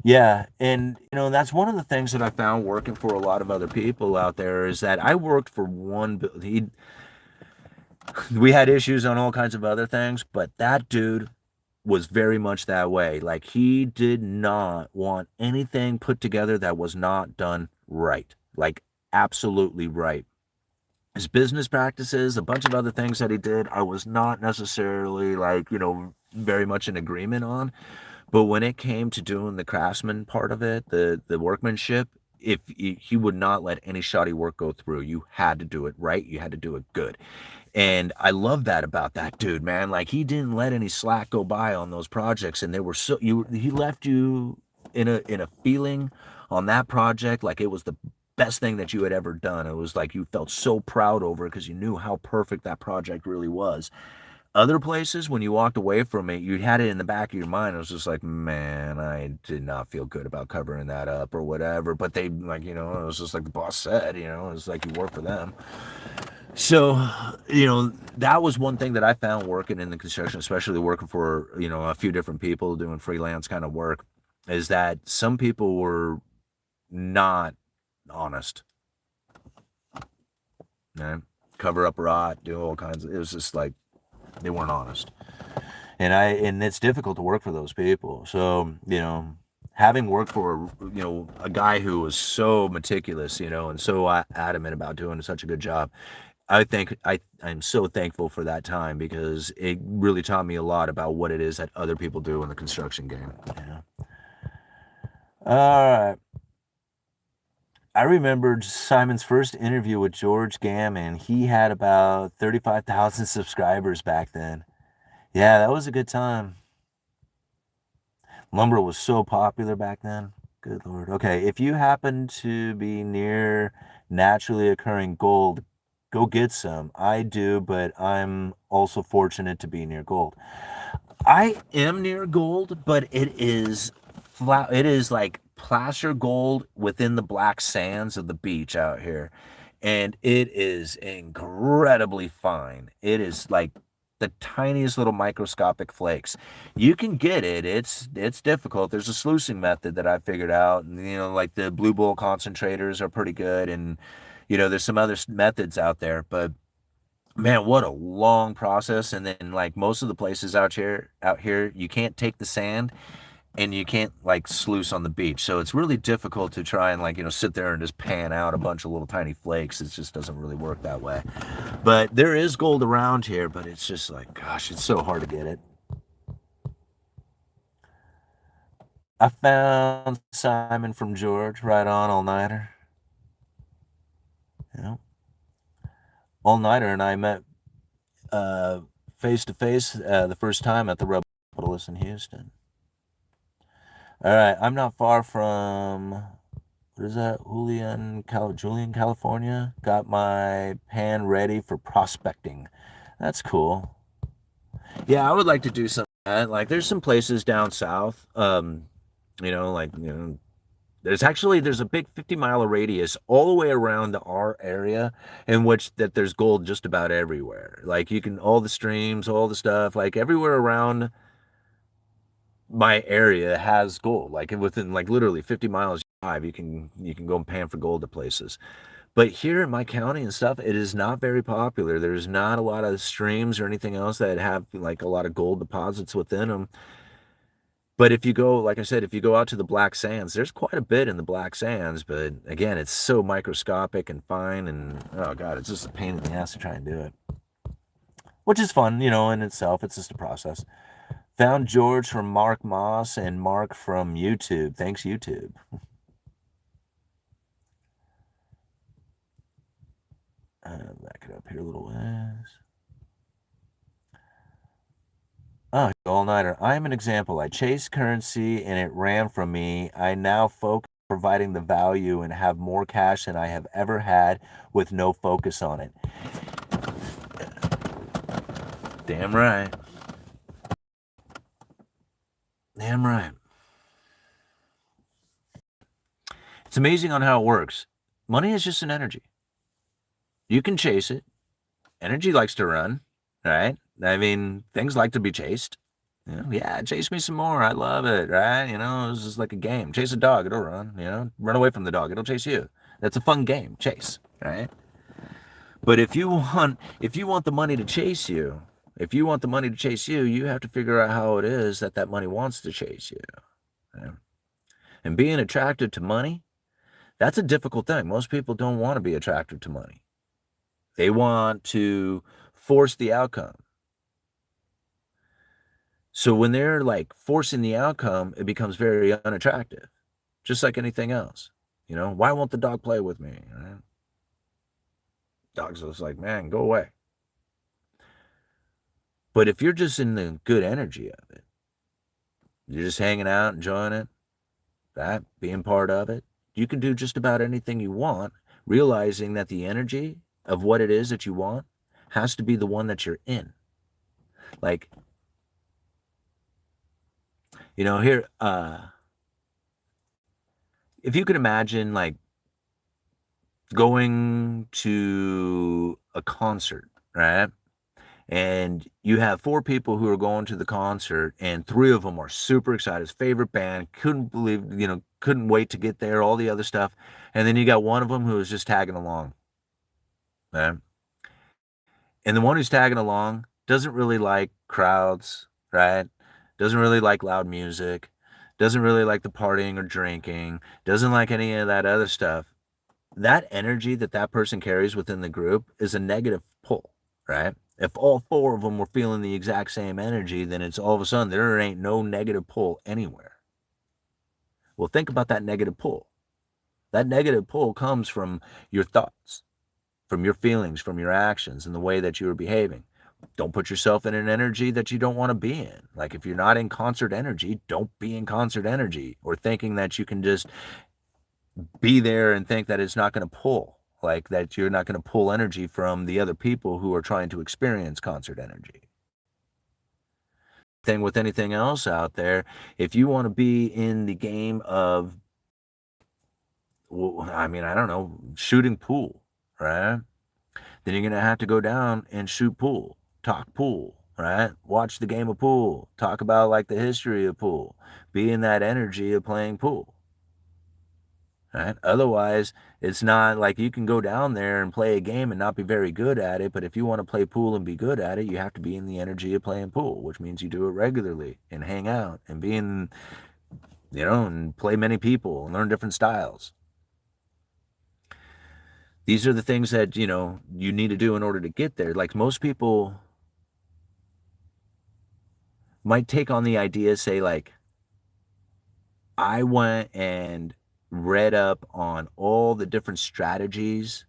Yeah, and that's one of the things that I found working for a lot of other people out there is that I worked for one. We had issues on all kinds of other things, but that dude was very much that way. Like he did not want anything put together that was not done right. Like absolutely right. His business practices, a bunch of other things that he did, I was not necessarily like, very much in agreement on. But when it came to doing the craftsman part of it, the workmanship, if he would not let any shoddy work go through, you had to do it right. You had to do it good. And I love that about that dude, man. Like he didn't let any slack go by on those projects, and they were so he left you in a feeling on that project like it was the best thing that you had ever done. It was like you felt so proud over it because you knew how perfect that project really was. Other places, when you walked away from it, you had it in the back of your mind. It was just like, man, I did not feel good about covering that up or whatever. But they, like, it was just like the boss said, it was like you work for them. So, that was one thing that I found working in the construction, especially working for, a few different people doing freelance kind of work, is that some people were not honest. Right? Cover up rot, do all kinds of, it was just like they weren't honest. And it's difficult to work for those people. So, having worked for, a guy who was so meticulous, and so adamant about doing such a good job, I think I'm so thankful for that time because it really taught me a lot about what it is that other people do in the construction game. Yeah. All right. I remembered Simon's first interview with George Gammon. He had about 35,000 subscribers back then. Yeah, that was a good time. Lumber was so popular back then. Good Lord. Okay, if you happen to be near naturally occurring gold, go get some. I do, but I'm also fortunate to be near gold. I am near gold, but it is flat. It is like placer gold within the black sands of the beach out here. And it is incredibly fine. It is like the tiniest little microscopic flakes. You can get it. It's difficult. There's a sluicing method that I figured out. And, like the blue bowl concentrators are pretty good. And, there's some other methods out there. But man, what a long process. And then like most of the places out here, you can't take the sand and you can't like sluice on the beach. So it's really difficult to try and like, sit there and just pan out a bunch of little tiny flakes. It just doesn't really work that way. But there is gold around here, but it's just like, gosh, it's so hard to get it. I found Simon from George, right on, all-nighter. All-nighter and I met face to face the first time at the Rebel in Houston. All right, I'm not far from, what is that? Julian, California. Got my pan ready for prospecting. That's cool. Yeah, I would like to do something like that. Like, there's some places down south. Like there's a big 50-mile radius all the way around our area in which that there's gold just about everywhere. Like you can all the streams, all the stuff, like everywhere around my area has gold. Like within like literally 50 miles drive, you can go and pan for gold to places. But here in my county and stuff, it is not very popular. There's not a lot of streams or anything else that have like a lot of gold deposits within them. But if you go, like I said, if you go out to the black sands, there's quite a bit in the black sands. But again, it's so microscopic and fine, and oh god, it's just a pain in the ass to try and do it. Which is fun, in itself. It's just a process. Found George from Mark Moss and Mark from YouTube. Thanks, YouTube. Back it up here a little ways. Oh, all-nighter. I am an example. I chased currency and it ran from me. I now focus on providing the value and have more cash than I have ever had with no focus on it. Damn right. Damn right. It's amazing on how it works. Money is just an energy. You can chase it. Energy likes to run, right? I mean, things like to be chased. Yeah, chase me some more. I love it, right? It's just like a game. Chase a dog, it'll run, run away from the dog, it'll chase you. That's a fun game, chase, right? But if you want the money to chase you, you have to figure out how it is that that money wants to chase you. Right? And being attracted to money, that's a difficult thing. Most people don't want to be attracted to money. They want to force the outcome. So when they're like forcing the outcome, it becomes very unattractive, just like anything else. Why won't the dog play with me? Right? Dog's just like, man, go away. But if you're just in the good energy of it, you're just hanging out, enjoying it, that being part of it, you can do just about anything you want, realizing that the energy of what it is that you want has to be the one that you're in. Like, here, if you could imagine like going to a concert, right? And you have four people who are going to the concert, and three of them are super excited. His favorite band, couldn't wait to get there, all the other stuff. And then you got one of them who is just tagging along, right? And the one who's tagging along doesn't really like crowds, right? Doesn't really like loud music, doesn't really like the partying or drinking, doesn't like any of that other stuff. That energy that that person carries within the group is a negative pull, right? If all four of them were feeling the exact same energy, then it's all of a sudden there ain't no negative pull anywhere. Well, think about that negative pull. That negative pull comes from your thoughts, from your feelings, from your actions, and the way that you are behaving. Don't put yourself in an energy that you don't want to be in. Like if you're not in concert energy, don't be in concert energy, or thinking that you can just be there and think that it's not going to pull, like that you're not going to pull energy from the other people who are trying to experience concert energy. Thing with anything else out there, if you want to be in the game of, well, I mean, I don't know, shooting pool, right? Then you're going to have to go down and shoot pool, talk pool, right? Watch the game of pool, talk about like the history of pool, be in that energy of playing pool. Right? Otherwise, it's not like you can go down there and play a game and not be very good at it. But if you want to play pool and be good at it, you have to be in the energy of playing pool, which means you do it regularly and hang out and be in, and play many people and learn different styles. These are the things that, you need to do in order to get there. Like most people might take on the idea, say, like, I went and read up on all the different strategies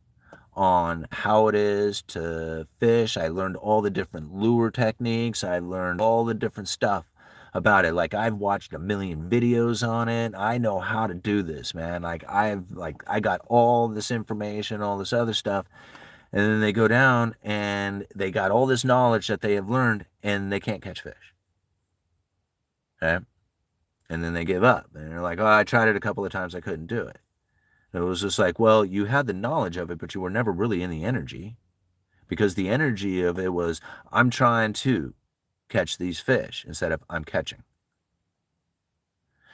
on how it is to fish. I learned all the different lure techniques. I learned all the different stuff about it. Like I've watched a million videos on it. I know how to do this, man. I got all this information, all this other stuff. And then they go down and they got all this knowledge that they have learned and they can't catch fish. Okay? And then they give up. And they're like, oh, I tried it a couple of times. I couldn't do it. And it was just like, well, you had the knowledge of it, but you were never really in the energy, because the energy of it was, I'm trying to catch these fish instead of I'm catching.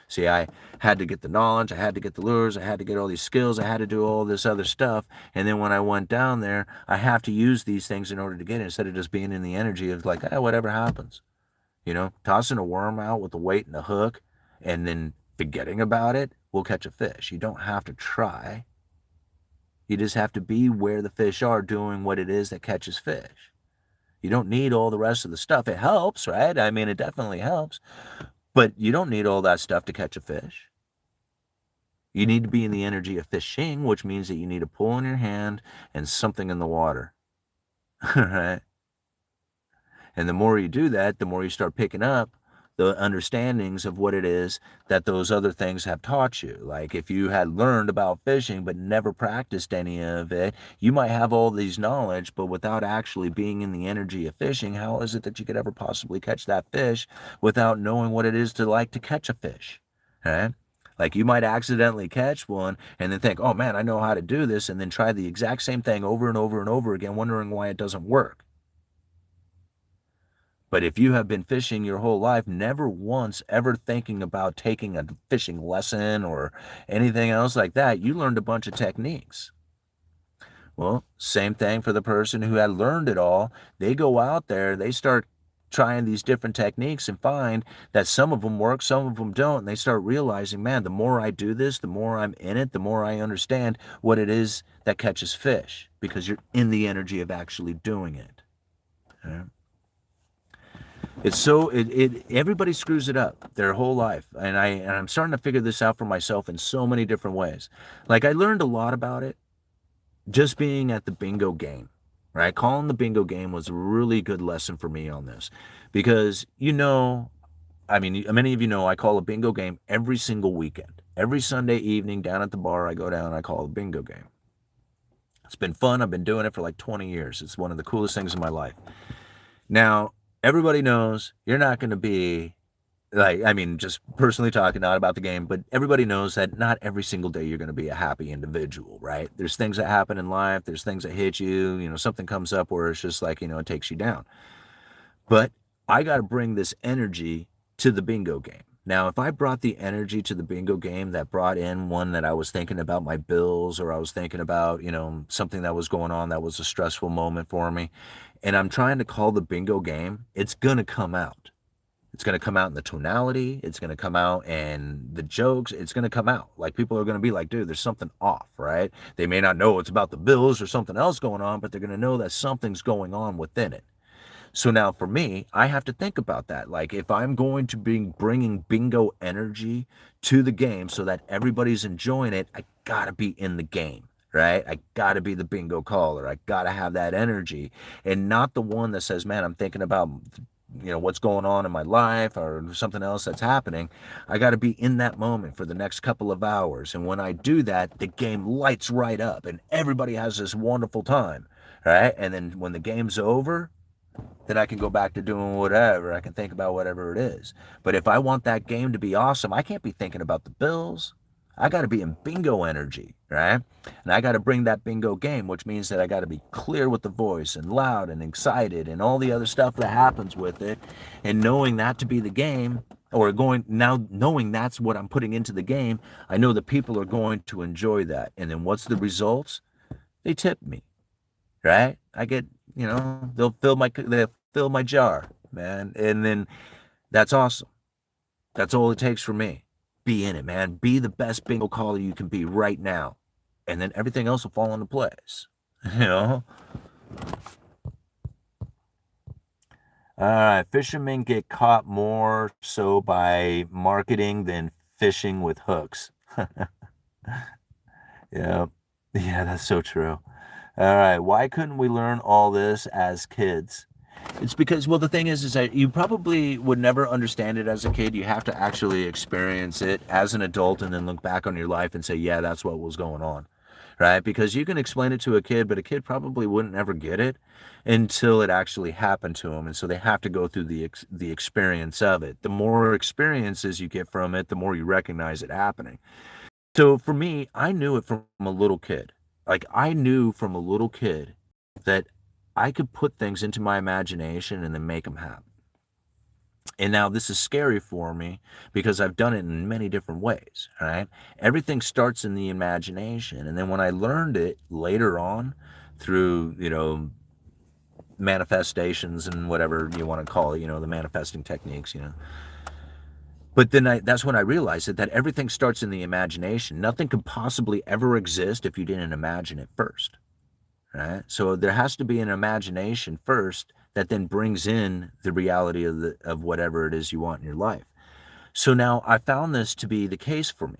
See, I had to get the knowledge, I had to get the lures, I had to get all these skills, I had to do all this other stuff. And then when I went down there, I have to use these things in order to get it, instead of just being in the energy of like, whatever happens. Tossing a worm out with a weight and a hook and then forgetting about it will catch a fish. You don't have to try. You just have to be where the fish are doing what it is that catches fish. You don't need all the rest of the stuff. It helps, right? I mean, it definitely helps. But you don't need all that stuff to catch a fish. You need to be in the energy of fishing, which means that you need a pull in your hand and something in the water. Right? And the more you do that, the more you start picking up the understandings of what it is that those other things have taught you. Like if you had learned about fishing but never practiced any of it, you might have all these knowledge, but without actually being in the energy of fishing, how is it that you could ever possibly catch that fish without knowing what it is to like to catch a fish? Right? Like you might accidentally catch one and then think, oh man, I know how to do this, and then try the exact same thing over and over and over again, wondering why it doesn't work. But if you have been fishing your whole life, never once ever thinking about taking a fishing lesson or anything else like that, you learned a bunch of techniques. Well, same thing for the person who had learned it all. They go out there, they start trying these different techniques and find that some of them work, some of them don't. And they start realizing, man, the more I do this, the more I'm in it, the more I understand what it is that catches fish because you're in the energy of actually doing it. Yeah. It's so everybody screws it up their whole life, and I'm starting to figure this out for myself in so many different ways. Like I learned a lot about it just being at the bingo game, right? Calling the bingo game was a really good lesson for me on this because, I mean, many of you know I call a bingo game every single weekend. Every Sunday evening down at the bar, I go down and I call a bingo game. It's been fun. I've been doing it for like 20 years. It's one of the coolest things in my life. Now, everybody knows you're not going to be like, I mean, just personally talking, not about the game, but everybody knows that not every single day you're going to be a happy individual, right? There's things that happen in life. There's things that hit you, something comes up where it's just like, it takes you down. But I got to bring this energy to the bingo game. Now, if I brought the energy to the bingo game that brought in one that I was thinking about my bills or I was thinking about, something that was going on that was a stressful moment for me, and I'm trying to call the bingo game, it's going to come out. It's going to come out in the tonality. It's going to come out in the jokes. It's going to come out. Like people are going to be like, dude, there's something off, right? They may not know it's about the bills or something else going on, but they're going to know that something's going on within it. So now for me, I have to think about that. Like if I'm going to be bringing bingo energy to the game so that everybody's enjoying it, I got to be in the game, right? I got to be the bingo caller. I got to have that energy and not the one that says, man, I'm thinking about what's going on in my life or something else that's happening. I got to be in that moment for the next couple of hours. And when I do that, the game lights right up and everybody has this wonderful time, right? And then when the game's over, then I can go back to doing whatever. I can think about whatever it is. But if I want that game to be awesome, I can't be thinking about the bills. I got to be in bingo energy, right? And I got to bring that bingo game, which means that I got to be clear with the voice and loud and excited and all the other stuff that happens with it. And knowing that to be the game, or knowing that's what I'm putting into the game, I know that people are going to enjoy that. And then what's the results? They tip me, right? I get, they'll fill my jar, man. And then that's awesome. That's all it takes for me. Be in it, man. Be the best bingo caller you can be right now. And then everything else will fall into place. you know? All right, fishermen get caught more so by marketing than fishing with hooks. Yeah. Yeah, that's so true. All right, why couldn't we learn all this as kids? It's because, well, the thing is that you probably would never understand it as a kid. You have to actually experience it as an adult and then look back on your life and say, yeah, that's what was going on, right? Because you can explain it to a kid, but a kid probably wouldn't ever get it until it actually happened to them. And so they have to go through the experience of it. The more experiences you get from it, the more you recognize it happening. So for me, I knew it from a little kid. Like I knew from a little kid that I could put things into my imagination and then make them happen. And now this is scary for me because I've done it in many different ways, right? Everything starts in the imagination. And then when I learned it later on through, manifestations and whatever you want to call it, the manifesting techniques. But then that's when I realized that everything starts in the imagination. Nothing could possibly ever exist if you didn't imagine it first. Right? So there has to be an imagination first that then brings in the reality of whatever it is you want in your life. So now I found this to be the case for me,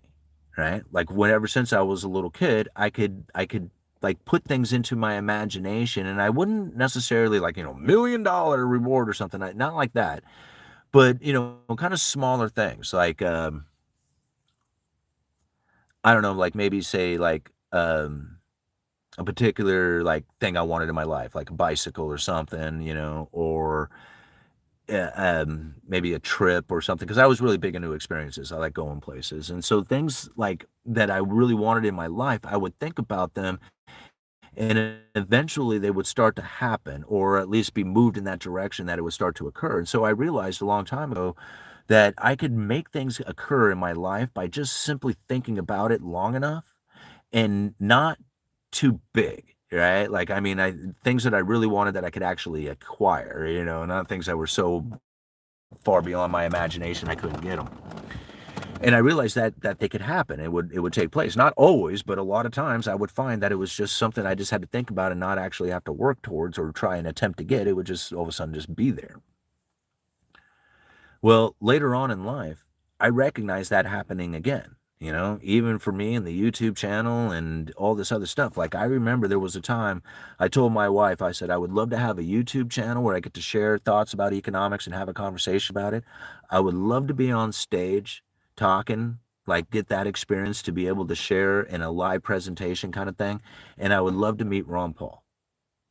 right? Like whenever since I was a little kid, I could like put things into my imagination and I wouldn't necessarily like, $1 million reward or something, not like that, but kind of smaller things like I don't know, like maybe say like a particular like thing I wanted in my life, like a bicycle or something, or maybe a trip or something. Because I was really big into experiences. I like going places, and so things like that I really wanted in my life, I would think about them, And eventually they would start to happen, or at least be moved in that direction that it would start to occur. And so I realized a long time ago that I could make things occur in my life by just simply thinking about it long enough and not too big, right? Like, I mean, things that I really wanted that I could actually acquire, not things that were so far beyond my imagination I couldn't get them. And I realized that they could happen. It would take place. Not always, but a lot of times I would find that it was just something I just had to think about and not actually have to work towards or try and attempt to get. It would just all of a sudden just be there. Well, later on in life, I recognized that happening again, even for me and the YouTube channel and all this other stuff. Like, I remember there was a time I told my wife, I said, I would love to have a YouTube channel where I get to share thoughts about economics and have a conversation about it. I would love to be on stage talking, like get that experience to be able to share in a live presentation kind of thing. And I would love to meet Ron Paul.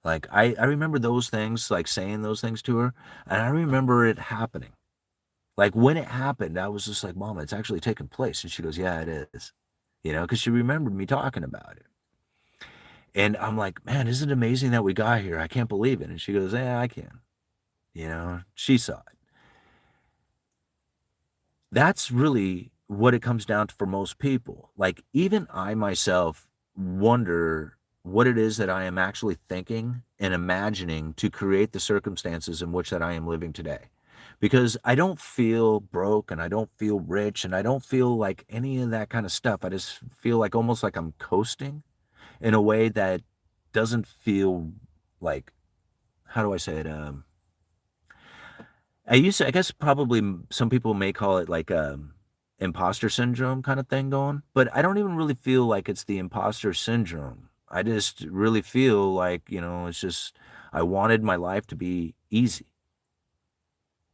Like, I remember those things, like saying those things to her, and I remember it happening. Like, when it happened, I was just like, "Mama, it's actually taken place." And she goes, "Yeah, it is." Because she remembered me talking about it. And I'm like, "Man, isn't it amazing that we got here? I can't believe it." And she goes, "Yeah, I can." She saw it. That's really what it comes down to for most people. Like, even I myself wonder what it is that I am actually thinking and imagining to create the circumstances in which that I am living today. Because I don't feel broke and I don't feel rich and I don't feel like any of that kind of stuff. I just feel like almost like I'm coasting in a way that doesn't feel like, how do I say it? I guess probably some people may call it like imposter syndrome kind of thing going, but I don't even really feel like it's the imposter syndrome. I just really feel like, it's just I wanted my life to be easy.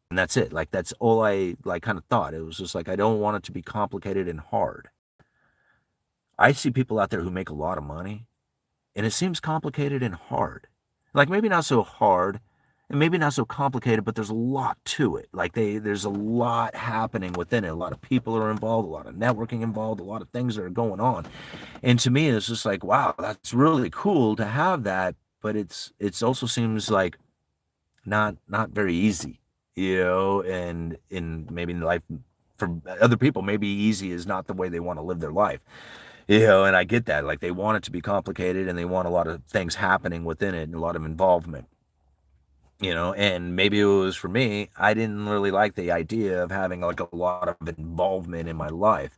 And that's it. Like, that's all I like kind of thought. It was just like I don't want it to be complicated and hard. I see people out there who make a lot of money and it seems complicated and hard. Like, maybe not so hard and maybe not so complicated, but there's a lot to it. Like, there's a lot happening within it. A lot of people are involved, a lot of networking involved, a lot of things that are going on. And to me, it's just like, wow, that's really cool to have that, but it's also seems like not very easy, and in maybe in life for other people, maybe easy is not the way they want to live their life. And I get that. Like, they want it to be complicated and they want a lot of things happening within it and a lot of involvement, and maybe it was for me, I didn't really like the idea of having like a lot of involvement in my life.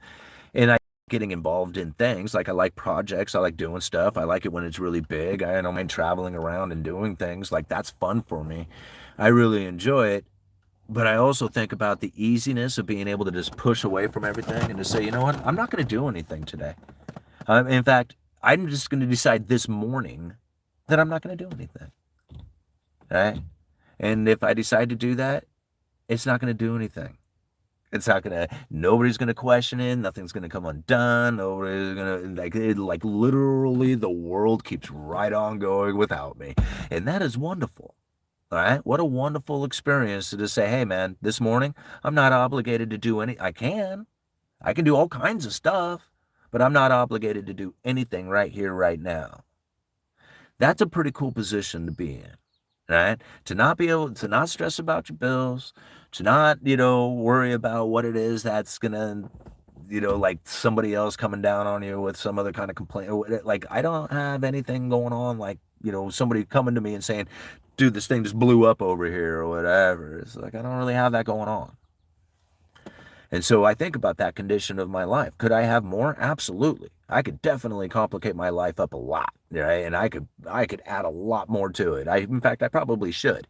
And I getting involved in things like I like projects, I like doing stuff. I like it when it's really big. I don't mind traveling around and doing things. Like, that's fun for me. I really enjoy it. But I also think about the easiness of being able to just push away from everything and to say, you know what, I'm not going to do anything today. In fact, I'm just going to decide this morning that I'm not going to do anything. Right? And if I decide to do that, it's not going to do anything. It's not gonna. Nobody's gonna question it. Nothing's gonna come undone. Nobody's gonna like literally the world keeps right on going without me, and that is wonderful. All right, what a wonderful experience to just say, hey man, this morning I'm not obligated to do any. I can do all kinds of stuff, but I'm not obligated to do anything right here, right now. That's a pretty cool position to be in, right? To not be able to not stress about your bills, to not, worry about what it is that's gonna, like somebody else coming down on you with some other kind of complaint. Like, I don't have anything going on, like, somebody coming to me and saying, dude, this thing just blew up over here or whatever. It's like, I don't really have that going on. And so I think about that condition of my life. Could I have more? Absolutely. I could definitely complicate my life up a lot, right? And I could add a lot more to it. In fact, I probably should.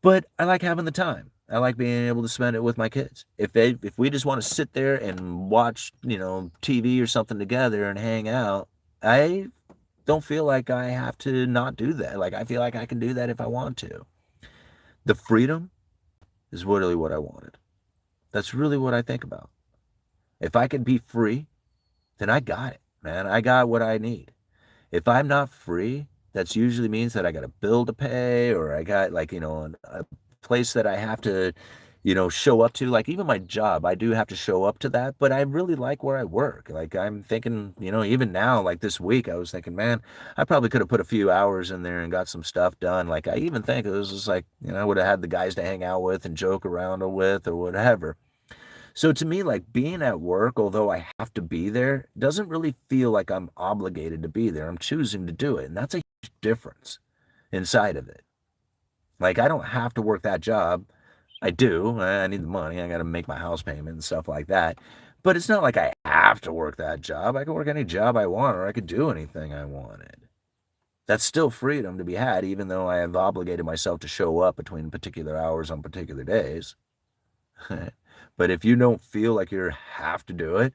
But I like having the time. I like being able to spend it with my kids. If we just want to sit there and watch, TV or something together and hang out, I don't feel like I have to not do that. Like, I feel like I can do that if I want to. The freedom is really what I wanted. That's really what I think about. If I can be free, then I got it, man. I got what I need. If I'm not free, that usually means that I got a bill to pay or I got like, a place that I have to, show up to. Like even my job, I do have to show up to that, but I really like where I work. Like I'm thinking, even now, like this week, I was thinking, man, I probably could have put a few hours in there and got some stuff done. Like I even think it was just like, I would have had the guys to hang out with and joke around with or whatever. So to me, like being at work, although I have to be there, doesn't really feel like I'm obligated to be there. I'm choosing to do it. And that's a huge difference inside of it. Like I don't have to work that job. I do. I need the money. I got to make my house payment and stuff like that. But it's not like I have to work that job. I can work any job I want, or I could do anything I wanted. That's still freedom to be had, even though I have obligated myself to show up between particular hours on particular days. But if you don't feel like you have to do it,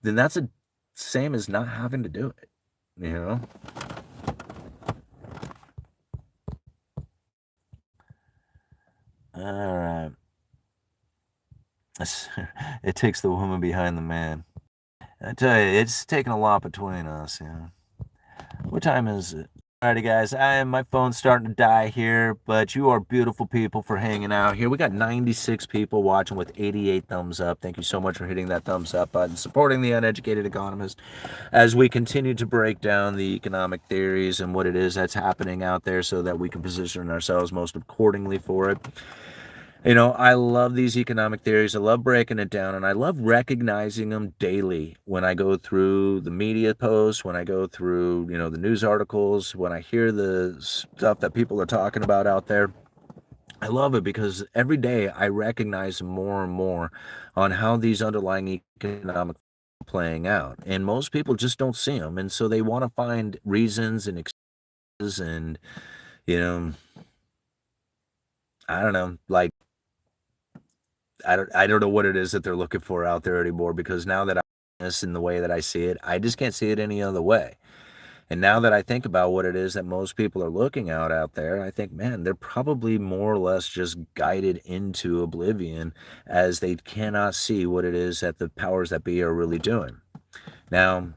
then that's the same as not having to do it, you know? All right. It takes the woman behind the man. I tell you, it's taken a lot between us, What time is it? Alrighty, guys. My phone's starting to die here, but you are beautiful people for hanging out here. We got 96 people watching with 88 thumbs up. Thank you so much for hitting that thumbs up button, supporting the Uneducated Economist as we continue to break down the economic theories and what it is that's happening out there so that we can position ourselves most accordingly for it. I love these economic theories. I love breaking it down, and I love recognizing them daily when I go through the media posts, when I go through, the news articles, when I hear the stuff that people are talking about out there. I love it because every day I recognize more and more on how these underlying economic playing out, and most people just don't see them, and so they want to find reasons and excuses, and you know, I don't know, like I don't know what it is that they're looking for out there anymore because now that I this in the way that I see it, I just can't see it any other way. And now that I think about what it is that most people are looking out there, I think, man, they're probably more or less just guided into oblivion as they cannot see what it is that the powers that be are really doing. Now,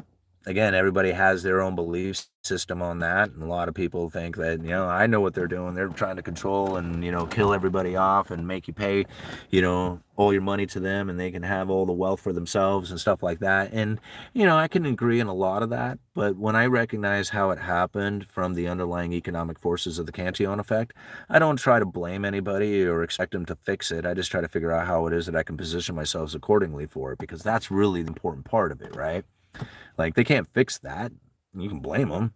again, everybody has their own belief system on that. And a lot of people think that, I know what they're doing. They're trying to control and, kill everybody off and make you pay, all your money to them and they can have all the wealth for themselves and stuff like that. And, I can agree in a lot of that. But when I recognize how it happened from the underlying economic forces of the Cantillon effect, I don't try to blame anybody or expect them to fix it. I just try to figure out how it is that I can position myself accordingly for it because that's really the important part of it, right? Like they can't fix that. You can blame them.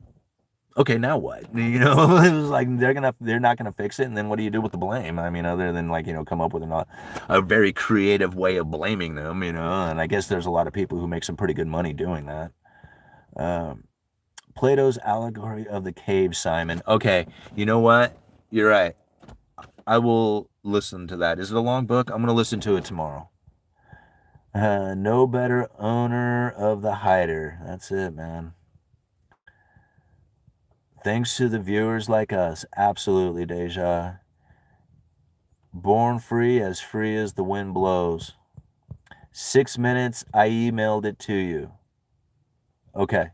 Okay, now what? It was like they're not gonna fix it, and then what do you do with the blame? I mean, other than like come up with a very creative way of blaming them, And I guess there's a lot of people who make some pretty good money doing that. Um, Plato's allegory of the cave, Simon. Okay, you know what? You're right. I will listen to that. Is it a long book? I'm gonna listen to it tomorrow. No better owner of the hider. That's it, man. Thanks to the viewers like us. Absolutely, Deja. Born free as the wind blows. 6 minutes, I emailed it to you. Okay.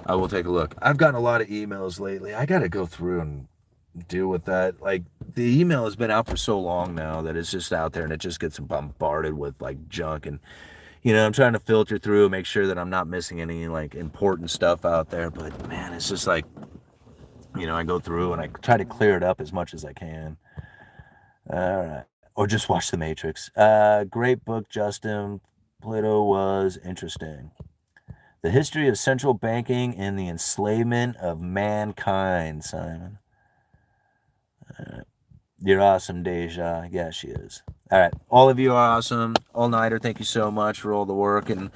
I will take a look. I've gotten a lot of emails lately. I got to go through and deal with that. Like, the email has been out for so long now that it's just out there and it just gets bombarded with, like, junk. And, I'm trying to filter through, make sure that I'm not missing any, like, important stuff out there. But, man, it's just like, I go through and I try to clear it up as much as I can. All right. Or just watch The Matrix. Great book, Justin. Plato was interesting. The history of central banking and the enslavement of mankind, Simon. You're awesome, Deja. Yeah, she is. All right. All of you are awesome. All-nighter, thank you so much for all the work and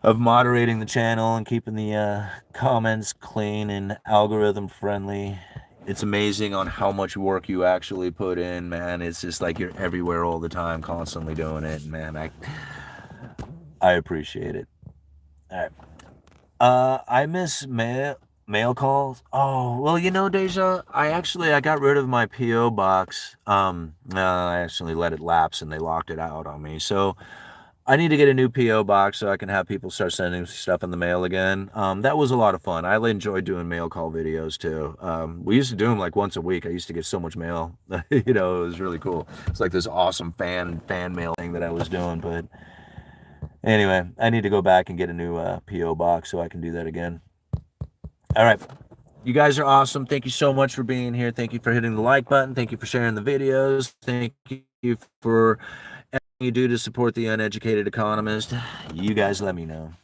of moderating the channel and keeping the comments clean and algorithm friendly. It's amazing on how much work you actually put in, man. It's just like you're everywhere all the time, constantly doing it. Man, I appreciate it. All right. I miss mail calls. Oh, well, Deja, I got rid of my PO box. I actually let it lapse and they locked it out on me. So I need to get a new PO box so I can have people start sending stuff in the mail again. That was a lot of fun. I enjoyed doing mail call videos too. We used to do them like once a week. I used to get so much mail. It was really cool. It's like this awesome fan mail thing that I was doing. But anyway, I need to go back and get a new PO box so I can do that again. All right. You guys are awesome. Thank you so much for being here. Thank you for hitting the like button. Thank you for sharing the videos. Thank you for everything you do to support the Uneducated Economist. You guys let me know.